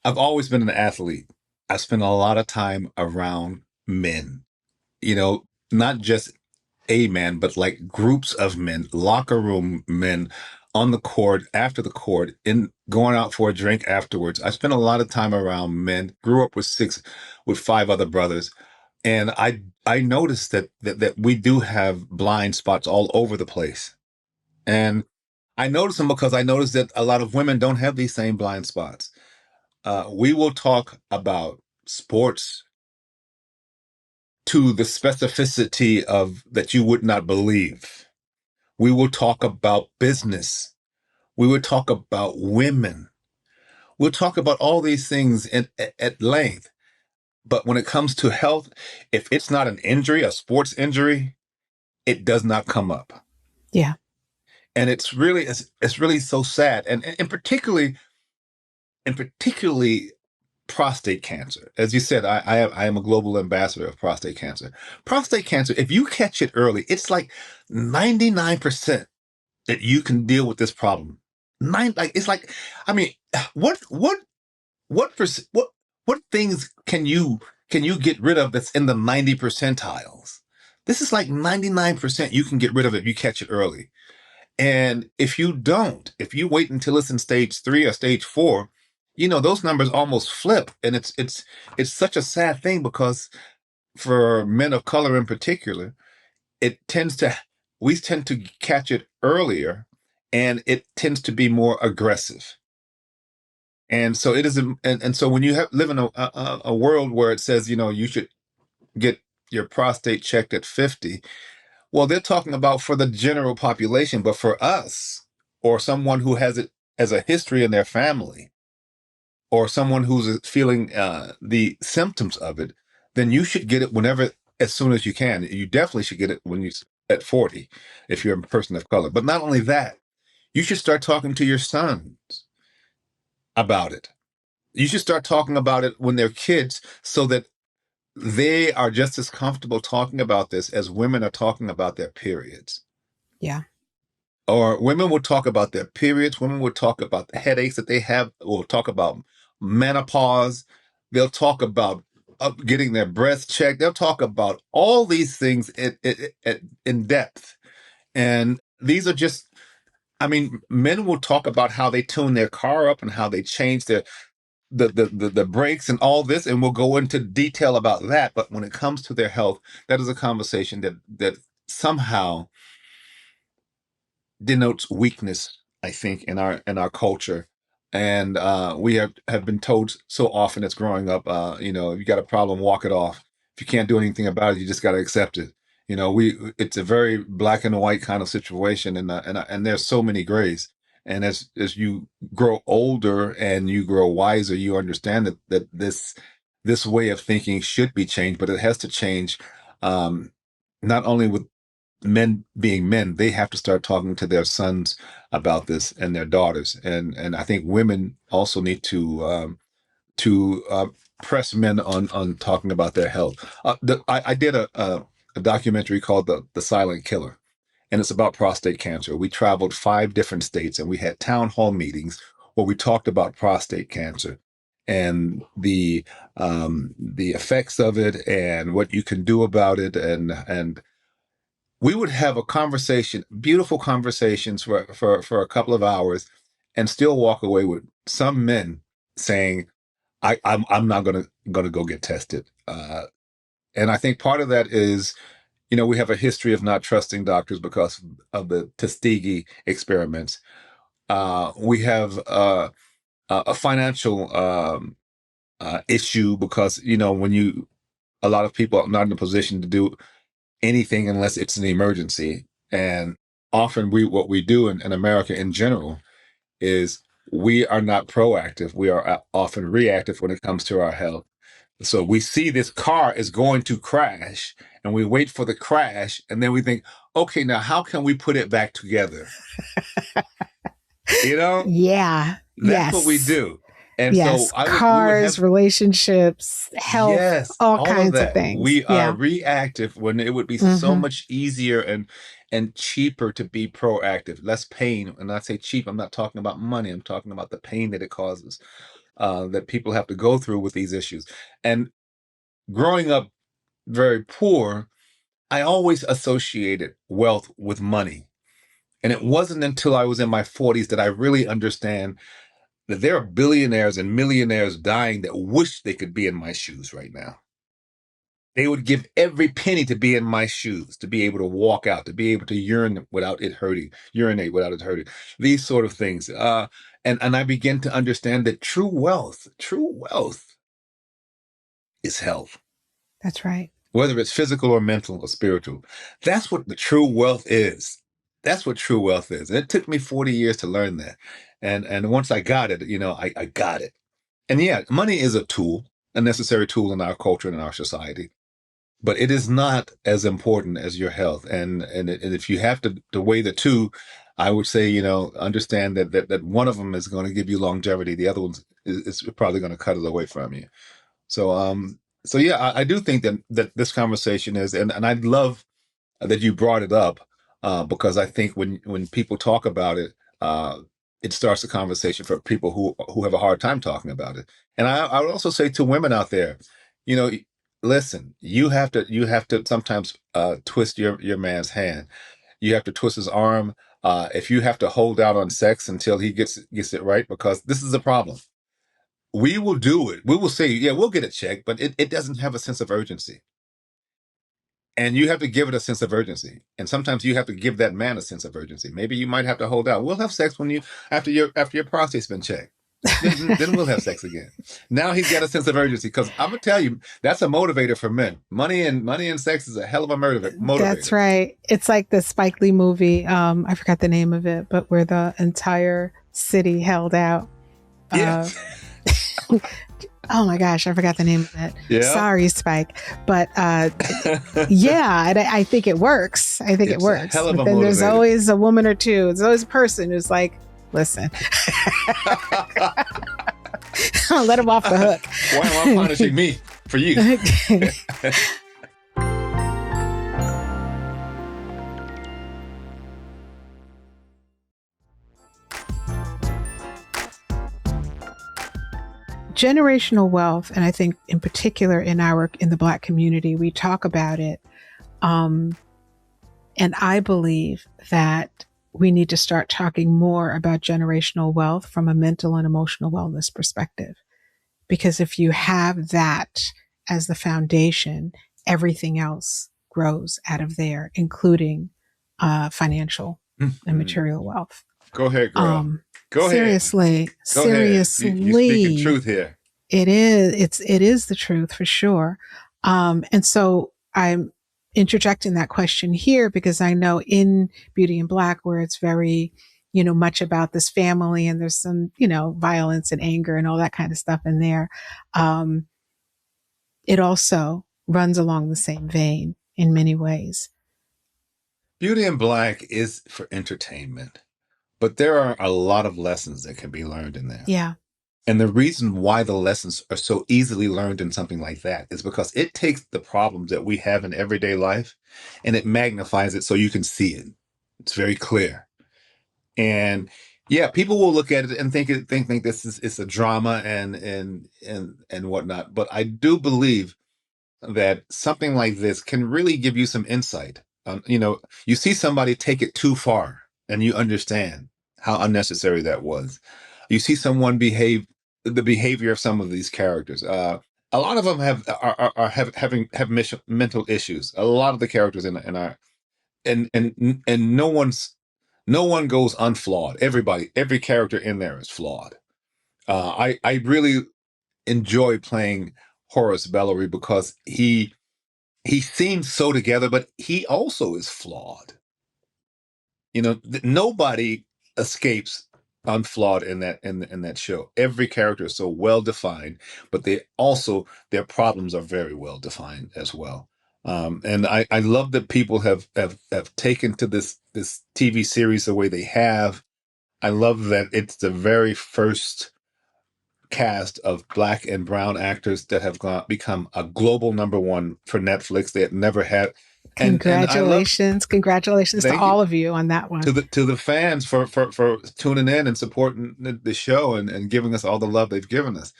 I've always been an athlete. I spent a lot of time around men, not just a man, but like groups of men, locker room men on the court, after the court, in going out for a drink afterwards. I spent a lot of time around men, grew up with five other brothers. And I noticed that we do have blind spots all over the place. And I notice them because I noticed that a lot of women don't have these same blind spots. We will talk about sports to the specificity of that you would not believe. We will talk about business. We will talk about women. We'll talk about all these things at length. But when it comes to health, if it's not an injury, a sports injury, it does not come up. Yeah. And it's really so sad. And particularly prostate cancer. As you said, I am a global ambassador of prostate cancer. Prostate cancer, if you catch it early, it's like 99% that you can deal with this problem. It's like, I mean, what what what things can you get rid of that's in the 90 percentiles? This is like 99% you can get rid of it if you catch it early. And if you don't, if you wait until it's in stage 3 or stage 4, those numbers almost flip. And it's such a sad thing because for men of color in particular, it tends to we tend to catch it earlier, and it tends to be more aggressive. And so it is, and so when you live in a world where it says, you should get your prostate checked at 50, well, they're talking about for the general population, but for us, or someone who has it as a history in their family, or someone who's feeling the symptoms of it, then you should get it whenever, as soon as you can. You definitely should get it when you at 40, if you're a person of color. But not only that, you should start talking to your sons about it. You should start talking about it when they're kids so that they are just as comfortable talking about this as women are talking about their periods. Yeah. Or women will talk about their periods. Women will talk about the headaches that they have. Will talk about menopause. They'll talk about getting their breasts checked. They'll talk about all these things in depth. And these are just I mean, men will talk about how they tune their car up and how they change the brakes and all this, and we'll go into detail about that. But when it comes to their health, that is a conversation that somehow denotes weakness, I think, in our culture. And we have been told so often as growing up, if you got a problem, walk it off. If you can't do anything about it, you just got to accept it. It's a very black and white kind of situation, and there's so many grays. And as you grow older and you grow wiser, you understand that this way of thinking should be changed, but it has to change, not only with men being men, they have to start talking to their sons about this and their daughters. And I think women also need to press men on talking about their health. I did a documentary called the Silent Killer, and it's about prostate cancer. We traveled 5 different states, and we had town hall meetings where we talked about prostate cancer and the effects of it and what you can do about it, and we would have a conversation, beautiful conversations for a couple of hours, and still walk away with some men saying, I'm not gonna go get tested. And I think part of that is, we have a history of not trusting doctors because of the Tuskegee experiments. We have a financial issue because a lot of people are not in a position to do anything unless it's an emergency. And often what we do in America in general is we are not proactive. We are often reactive when it comes to our health. So we see this car is going to crash and we wait for the crash. And then we think, okay, now how can we put it back together? Yeah. That's what we Yes. do. And Yes. so we would Cars, have, relationships, health, yes, all all of kinds of that. things. We are Yeah. reactive when it would be so Hmm. much easier and cheaper to be proactive, less pain. And I say cheap, I'm not talking about money. I'm talking about the pain that it causes, that people have to go through with these issues. And growing up very poor, I always associated wealth with money. And it wasn't until I was in my 40s that I really understand that there are billionaires and millionaires dying that wish they could be in my shoes right now. They would give every penny to be in my shoes, to be able to walk out, to be able to urinate without it hurting, these sort of things. And I begin to understand that true wealth is health, That's right. whether it's physical or mental or spiritual. That's what the true wealth is. That's what true wealth is. And it took me 40 years to learn that. And once I got it, I got it. And yeah, money is a tool, a necessary tool in our culture and in our society, but it is not as important as your health. And if you have to weigh the two, I would say, understand that one of them is going to give you longevity. The other one is probably going to cut it away from you. So yeah, I do think that this conversation is, and I love that you brought it up, because I think when people talk about it, it starts a conversation for people who have a hard time talking about it. And I would also say to women out there, you know, listen, you have to sometimes twist your man's hand. You have to twist his arm. If you have to hold out on sex until he gets it right, because this is a problem. We will do it. We will say, yeah, we'll get it checked, but it doesn't have a sense of urgency. And you have to give it a sense of urgency. And sometimes you have to give that man a sense of urgency. Maybe you might have to hold out. We'll have sex when you after your prostate's been checked. Then we'll have sex again. Now he's got a sense of urgency, because I'm gonna tell you that's a motivator for men. Money and sex is a hell of a That's motivator. right. It's like the Spike Lee movie. I forgot the name of it, but where the entire city held out. Uh, Yes. oh my gosh, I forgot the name of it. Yeah. Sorry, Spike. But yeah, and I think it works. I think it It's a works. hell of But a then there's motivator. always a woman or two. There's always a person who's like, listen, I'll let him off the hook. Why am I punishing me for you? Generational wealth, and I think in particular in the Black community, we talk about it. And I believe that we need to start talking more about generational wealth from a mental and emotional wellness perspective. Because if you have that as the foundation, everything else grows out of there, including financial and Mhm. material wealth. Go ahead, girl. Um, Go ahead. seriously, Go ahead. You speaking seriously, truth here. it is the truth for sure. And so I'm interjecting that question here because I know in Beauty in Black, where it's very, much about this family and there's some, violence and anger and all that kind of stuff in there. Um, it also runs along the same vein in many ways. Beauty in Black is for entertainment, but there are a lot of lessons that can be learned in there. Yeah. And the reason why the lessons are so easily learned in something like that is because it takes the problems that we have in everyday life and it magnifies it so you can see it. It's very clear. And yeah, people will look at it and think this is it's a drama and whatnot. But I do believe that something like this can really give you some insight. You see somebody take it too far and you understand how unnecessary that was. You see someone the behavior of some of these characters. A lot of them have mental issues. A lot of the characters in our and no one goes unflawed. Every character in there is flawed. I really enjoy playing Horace Bellery because he seems so together, but he also is flawed. Nobody escapes unflawed in that show. Every character is so well defined, but their problems are very well defined as well. And I love that people have taken to this TV series the way they have. I love that it's the very first cast of black and brown actors that have become a global number one for Netflix. They had never had, and I love. Congratulations to Thank you all of you on that one. to the fans for tuning in and supporting the show and giving us all the love they've given us.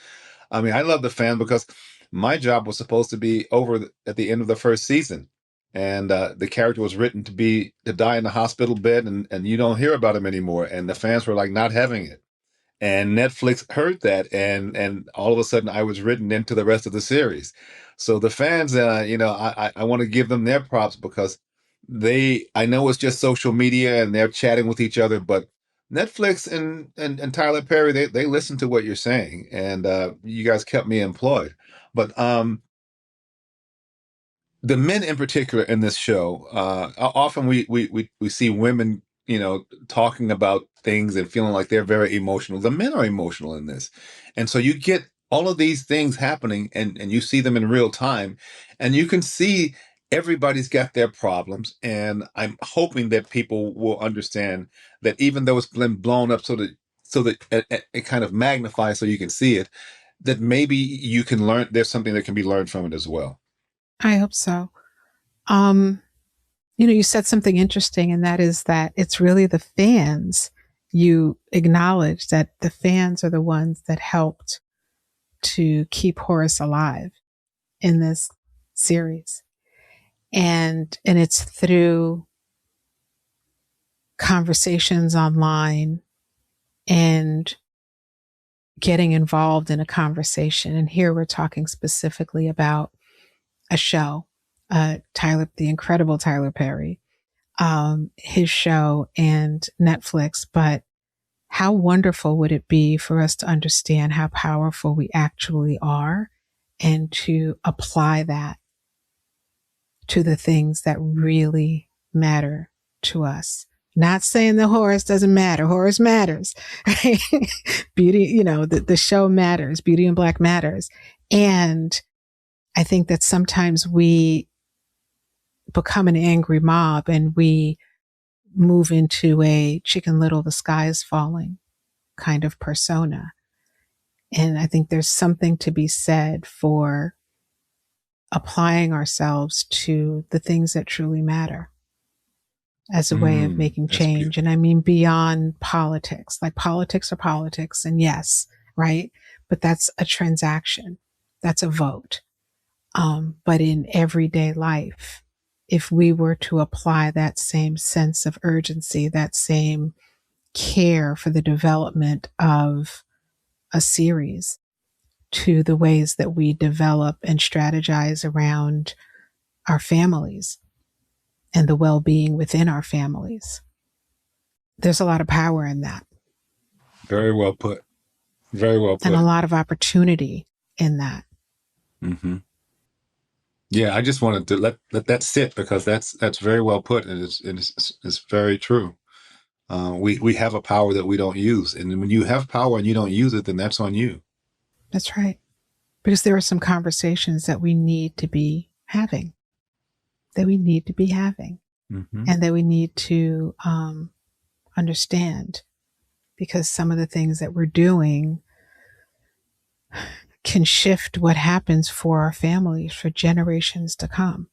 I mean, I love the fans because my job was supposed to be over at the end of the first season, and the character was written to die in the hospital bed, and you don't hear about him anymore. And the fans were like not having it. And Netflix heard that, and all of a sudden, I was written into the rest of the series. So the fans, I want to give them their props because I know it's just social media and they're chatting with each other, but Netflix and Tyler Perry, they listen to what you're saying, and you guys kept me employed. But the men in particular in this show, often we see women, talking about things and feeling like they're very emotional. The men are emotional in this, and so you get all of these things happening, and you see them in real time, and you can see everybody's got their problems. And I'm hoping that people will understand that even though it's been blown up so that it kind of magnifies so you can see it, that maybe you can learn. There's something that can be learned from it as well. I hope so. Um, you said something interesting, and that is that it's really the fans. You acknowledge that the fans are the ones that helped to keep Horace alive in this series. And it's through conversations online and getting involved in a conversation. And here we're talking specifically about a show, the incredible Tyler Perry, his show and Netflix. But how wonderful would it be for us to understand how powerful we actually are and to apply that to the things that really matter to us. Not saying that Horace doesn't matter. Horace matters. Right? Beauty, the show matters. Beauty in Black matters. And I think that sometimes we become an angry mob and we move into a Chicken Little, the sky is falling kind of persona. And I think there's something to be said for applying ourselves to the things that truly matter as a way of making That's change. beautiful. And I mean beyond politics, like politics are politics, and yes, right? But that's a transaction, that's a vote. But in everyday life, if we were to apply that same sense of urgency, that same care for the development of a series to the ways that we develop and strategize around our families and the well being within our families. There's a lot of power in that. Very well put. Very well And a put. lot of opportunity in that. Mm-hmm. Yeah, I just wanted to let that sit because that's very well put, and it's very true. We have a power that we don't use, and when you have power and you don't use it, then that's on you. That's right. Because there are some conversations that we need to be having, Mm-hmm. and that we need to understand, because some of the things that we're doing can shift what happens for our families for generations to come.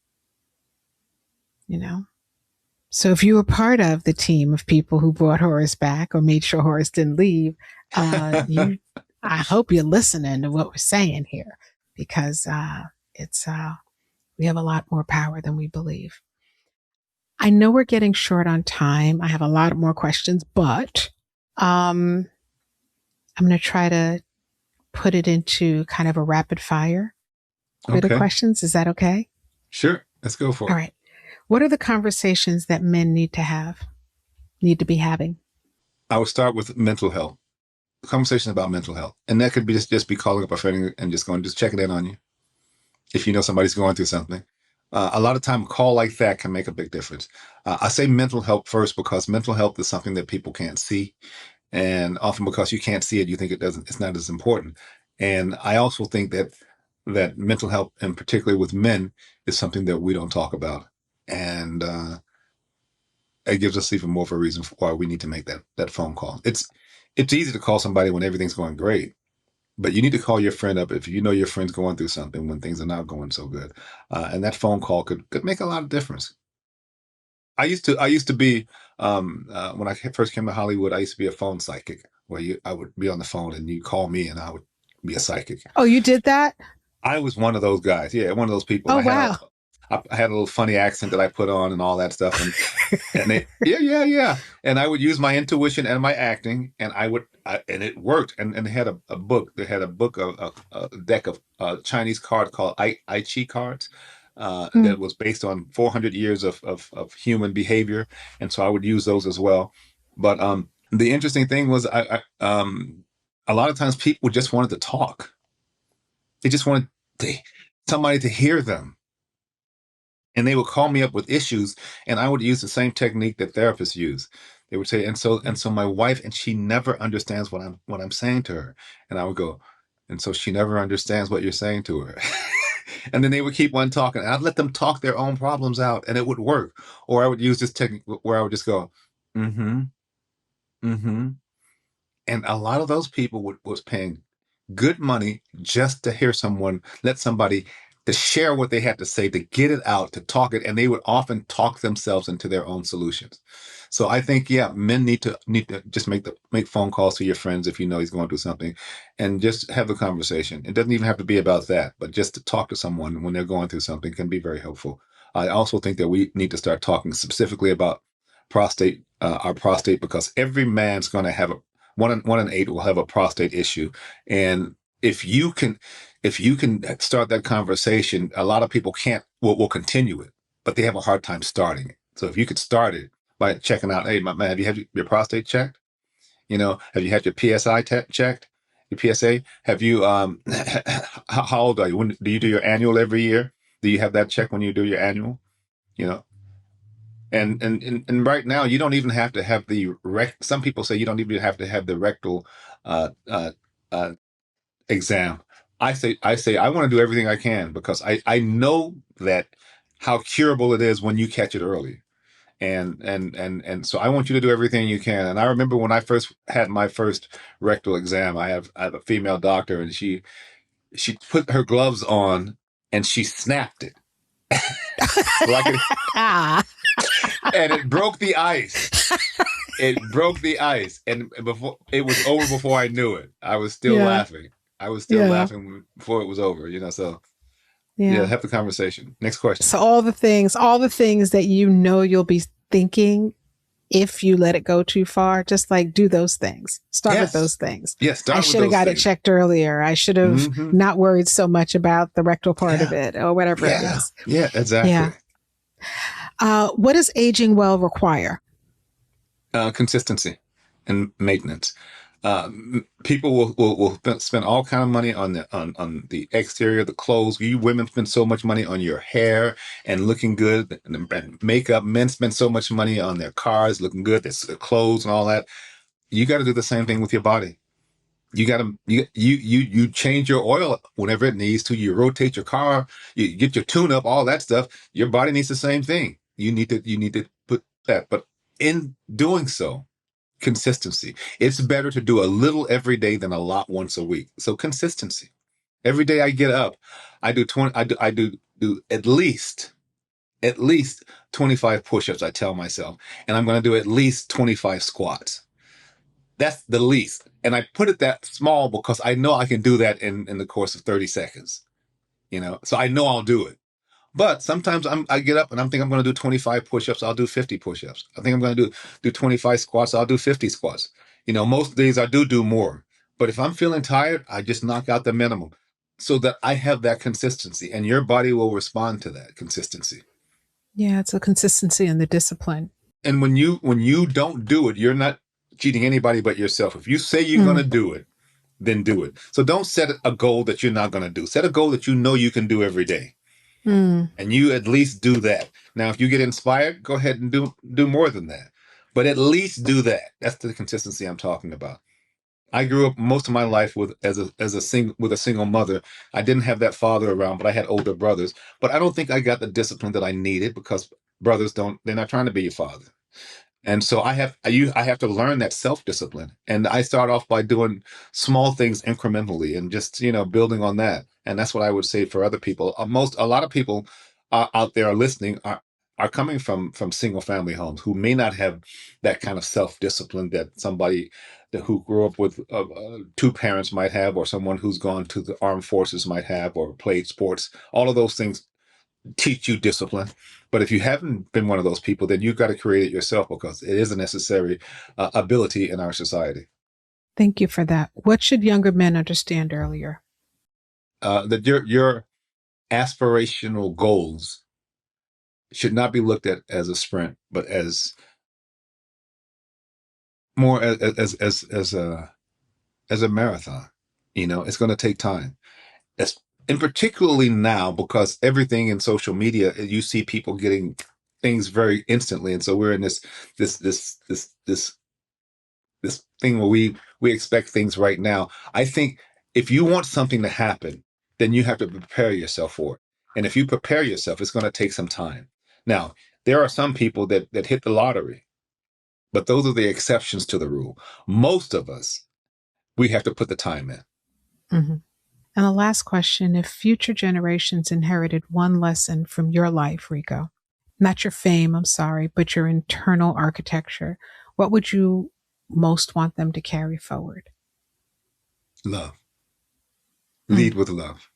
You know? So if you were part of the team of people who brought Horace back or made sure Horace didn't leave, you, I hope you're listening to what we're saying here, because it's we have a lot more power than we believe. I know we're getting short on time. I have a lot more questions, but I'm going to try to put it into kind of a rapid fire bit of Okay, questions. Is that okay? sure. Let's go for All it. right. What are the conversations that men need to be having? I will start with mental health. Conversation about mental health, and that could be just be calling up a friend and just checking in on you if you know somebody's going through something. A lot of time, a call like that can make a big difference. I say mental health first because mental health is something that people can't see, and often because you can't see it, you think it's not as important. And I also think that mental health, and particularly with men, is something that we don't talk about, and it gives us even more of a reason for why we need to make that phone call. It's easy to call somebody when everything's going great, but you need to call your friend up if you know your friend's going through something when things are not going so good, and that phone call could make a lot of difference. I used to be when I first came to Hollywood. I used to be a phone psychic, where I would be on the phone and you call me and I would be a psychic. Oh, you did that? I was one of those guys. Yeah, one of those people. Oh, wow. I had a little funny accent that I put on and all that stuff, and yeah, and I would use my intuition and my acting, and and it worked. And they had a book. They had a book of a deck of Chinese cards called I Chi cards. Mm. That was based on 400 years of human behavior, and so I would use those as well. But the interesting thing was, a lot of times people just wanted to talk. They just wanted to, somebody to hear them, and they would call me up with issues, and I would use the same technique that therapists use. They would say, and so my wife, and she never understands what I'm saying to her. And I would go, and so she never understands what you're saying to her. And then they would keep on talking, and I'd let them talk their own problems out, and it would work. Or I would use this technique where I would just go, mm-hmm, mm-hmm. And a lot of those people was paying good money just to hear someone, let somebody to share what they had to say, to get it out, to talk it, and they would often talk themselves into their own solutions. So I think, yeah, men need to just make phone calls to your friends if you know he's going through something, and just have the conversation. It doesn't even have to be about that, but just to talk to someone when they're going through something can be very helpful. I also think that we need to start talking specifically about our prostate, because every man's going to have one in eight will have a prostate issue, and if you can start that conversation, a lot of people will continue it, but they have a hard time starting it. So if you could start it by checking out, hey, my man, have you had your prostate checked? Have you had your PSI checked? Your PSA? Have you how old are you? When do you do your annual every year? Do you have that check when you do your annual? You know, and right now you don't even have to have the some people say you don't even have to have the rectal uh, uh, uh, exam. I say I want to do everything I can, because I know that how curable it is when you catch it early. And so I want you to do everything you can. And I remember when I first had my first rectal exam, I have a female doctor, and she put her gloves on and she snapped it. So I could, and it broke the ice. It broke the ice, and before it was over, before I knew it, I was still Yeah. laughing. I was still Yeah. laughing before it was over. So Yeah, Yeah. have the conversation. Next question. So all the things that you'll be thinking if you let it go too far, just like do those things. Start with Yes. those things. Yes, I start with should have those got it things. checked earlier. I should have Hmm. not worried so much about the rectal part of Yeah. it or whatever it Yeah. is. Yeah, exactly. Yeah. What does aging well require? Consistency and maintenance. People will spend all kind of money on on the exterior, the clothes. You women spend so much money on your hair and looking good, and makeup. Men spend so much money on their cars, looking good, their clothes and all that. You got to do the same thing with your body. You got to you change your oil whenever it needs to. You rotate your car, you get your tune up, all that stuff. Your body needs the same thing. You need to put that, but in doing so, consistency. It's better to do a little every day than a lot once a week. So consistency. Every day I get up, I do 20, do at least 25 push-ups, I tell myself, and I'm going to do at least 25 squats. That's the least. And I put it that small because I know I can do that in the course of 30 seconds, so I know I'll do it. But sometimes I get up and I'm thinking I'm going to do 25 push-ups. I'll do 50 push-ups. I think I'm going to do 25 squats. I'll do 50 squats. Most days I do more. But if I'm feeling tired, I just knock out the minimum so that I have that consistency, and your body will respond to that consistency. Yeah, it's a consistency and the discipline. And when you don't do it, you're not cheating anybody but yourself. If you say you're going to Mm, do it, then do it. So don't set a goal that you're not going to do. Set a goal that you know you can do every day, mm. and you at least do that. Now, if you get inspired, go ahead and do more than that, but at least do that. That's the consistency I'm talking about. I grew up most of my life with a single mother. I didn't have that father around, but I had older brothers. But I don't think I got the discipline that I needed because brothers don't. They're not trying to be your father. And so I have to learn that self-discipline. And I start off by doing small things incrementally and just, building on that. And that's what I would say for other people. A lot of people out there are listening are coming from single family homes who may not have that kind of self-discipline that somebody who grew up with two parents might have, or someone who's gone to the armed forces might have, or played sports. All of those things teach you discipline. But if you haven't been one of those people, then you've got to create it yourself because it is a necessary ability in our society. Thank you for that. What should younger men understand earlier? That your aspirational goals should not be looked at as a sprint, but as more as a marathon. It's going to take time. As, and particularly now, because everything in social media, you see people getting things very instantly, and so we're in this this this this this thing where we expect things right now. I think if you want something to happen, then you have to prepare yourself for it. And if you prepare yourself, it's going to take some time. Now, there are some people that hit the lottery, but those are the exceptions to the rule. Most of us, we have to put the time in. Mhm. And the last question, if future generations inherited one lesson from your life, Rico, not your fame, I'm sorry, but your internal architecture, what would you most want them to carry forward? Love. Lead Mm. with love.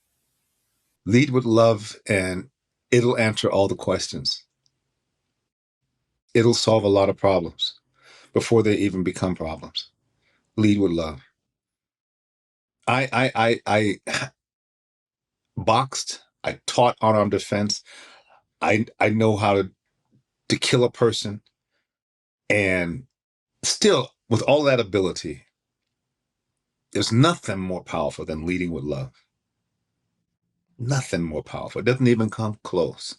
Lead with love, and it'll answer all the questions. It'll solve a lot of problems before they even become problems. Lead with love. I boxed. I taught unarmed defense. I know how to kill a person, and still, with all that ability, there's nothing more powerful than leading with love. Nothing more powerful. It doesn't even come close.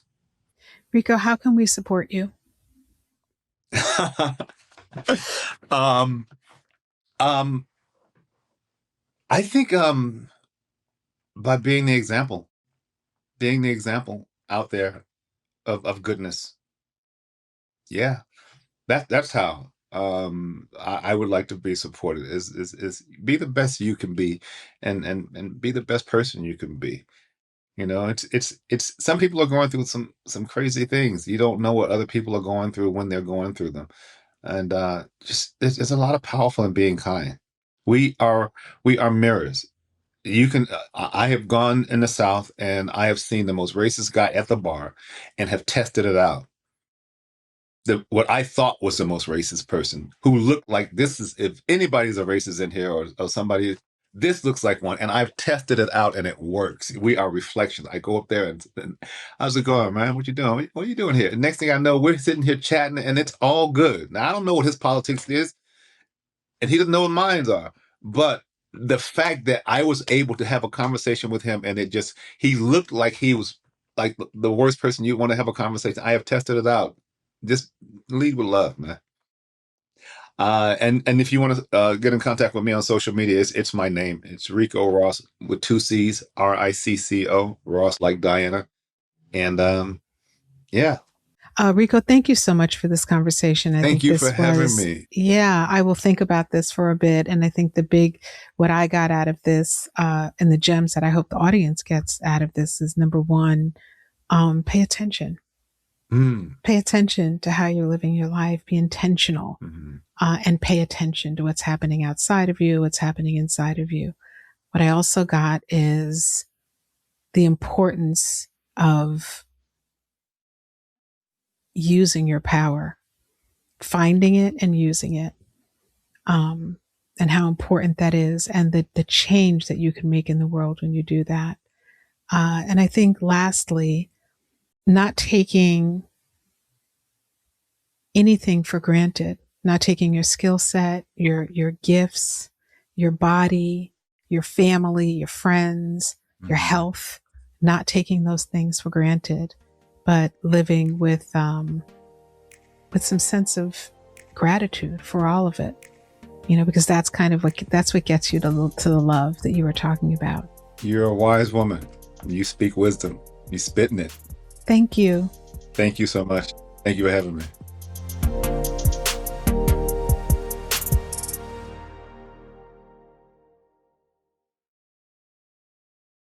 Rico, how can we support you? um, um, I think by being the example out there of goodness. Yeah, that's how I would like to be supported. Is be the best you can be, and be the best person you can be. It's some people are going through some crazy things. You don't know what other people are going through when they're going through them, and just there's a lot of powerful in being kind. We are we are mirrors. You can, I have gone in the South and I have seen the most racist guy at the bar and have tested it out. What I thought was the most racist person who looked like this is, if anybody's a racist in here or somebody, this looks like one. And I've tested it out and it works. We are reflections. I go up there and I was like, going, man, what you doing? What are you doing here? And next thing I know, we're sitting here chatting and it's all good. Now, I don't know what his politics is and he doesn't know what mine are, but the fact that I was able to have a conversation with him and he looked like he was like the worst person you want to have a conversation. I have tested it out. Just lead with love, man. And if you want to get in contact with me on social media, it's my name. It's Ricco Ross with 2 C's, Ricco, Ross like Diana. And yeah. Ricco, thank you so much for this conversation. I Thank think you for this having was, me. yeah, I will think about this for a bit. And I think what I got out of this, and the gems that I hope the audience gets out of this is number one, pay attention. Pay attention to how you're living your life. Be intentional, and pay attention to what's happening outside of you, what's happening inside of you. What I also got is the importance of using your power, finding it and using it, and how important that is, and the change that you can make in the world when you do that. And I think lastly, not taking anything for granted, not taking your skill set, your gifts, your body, your family, your friends, your health, not taking those things for granted, but living with some sense of gratitude for all of it, because that's what gets you to the love that you were talking about. You're a wise woman. You speak wisdom. You spitting it. Thank you. Thank you so much. Thank you for having me.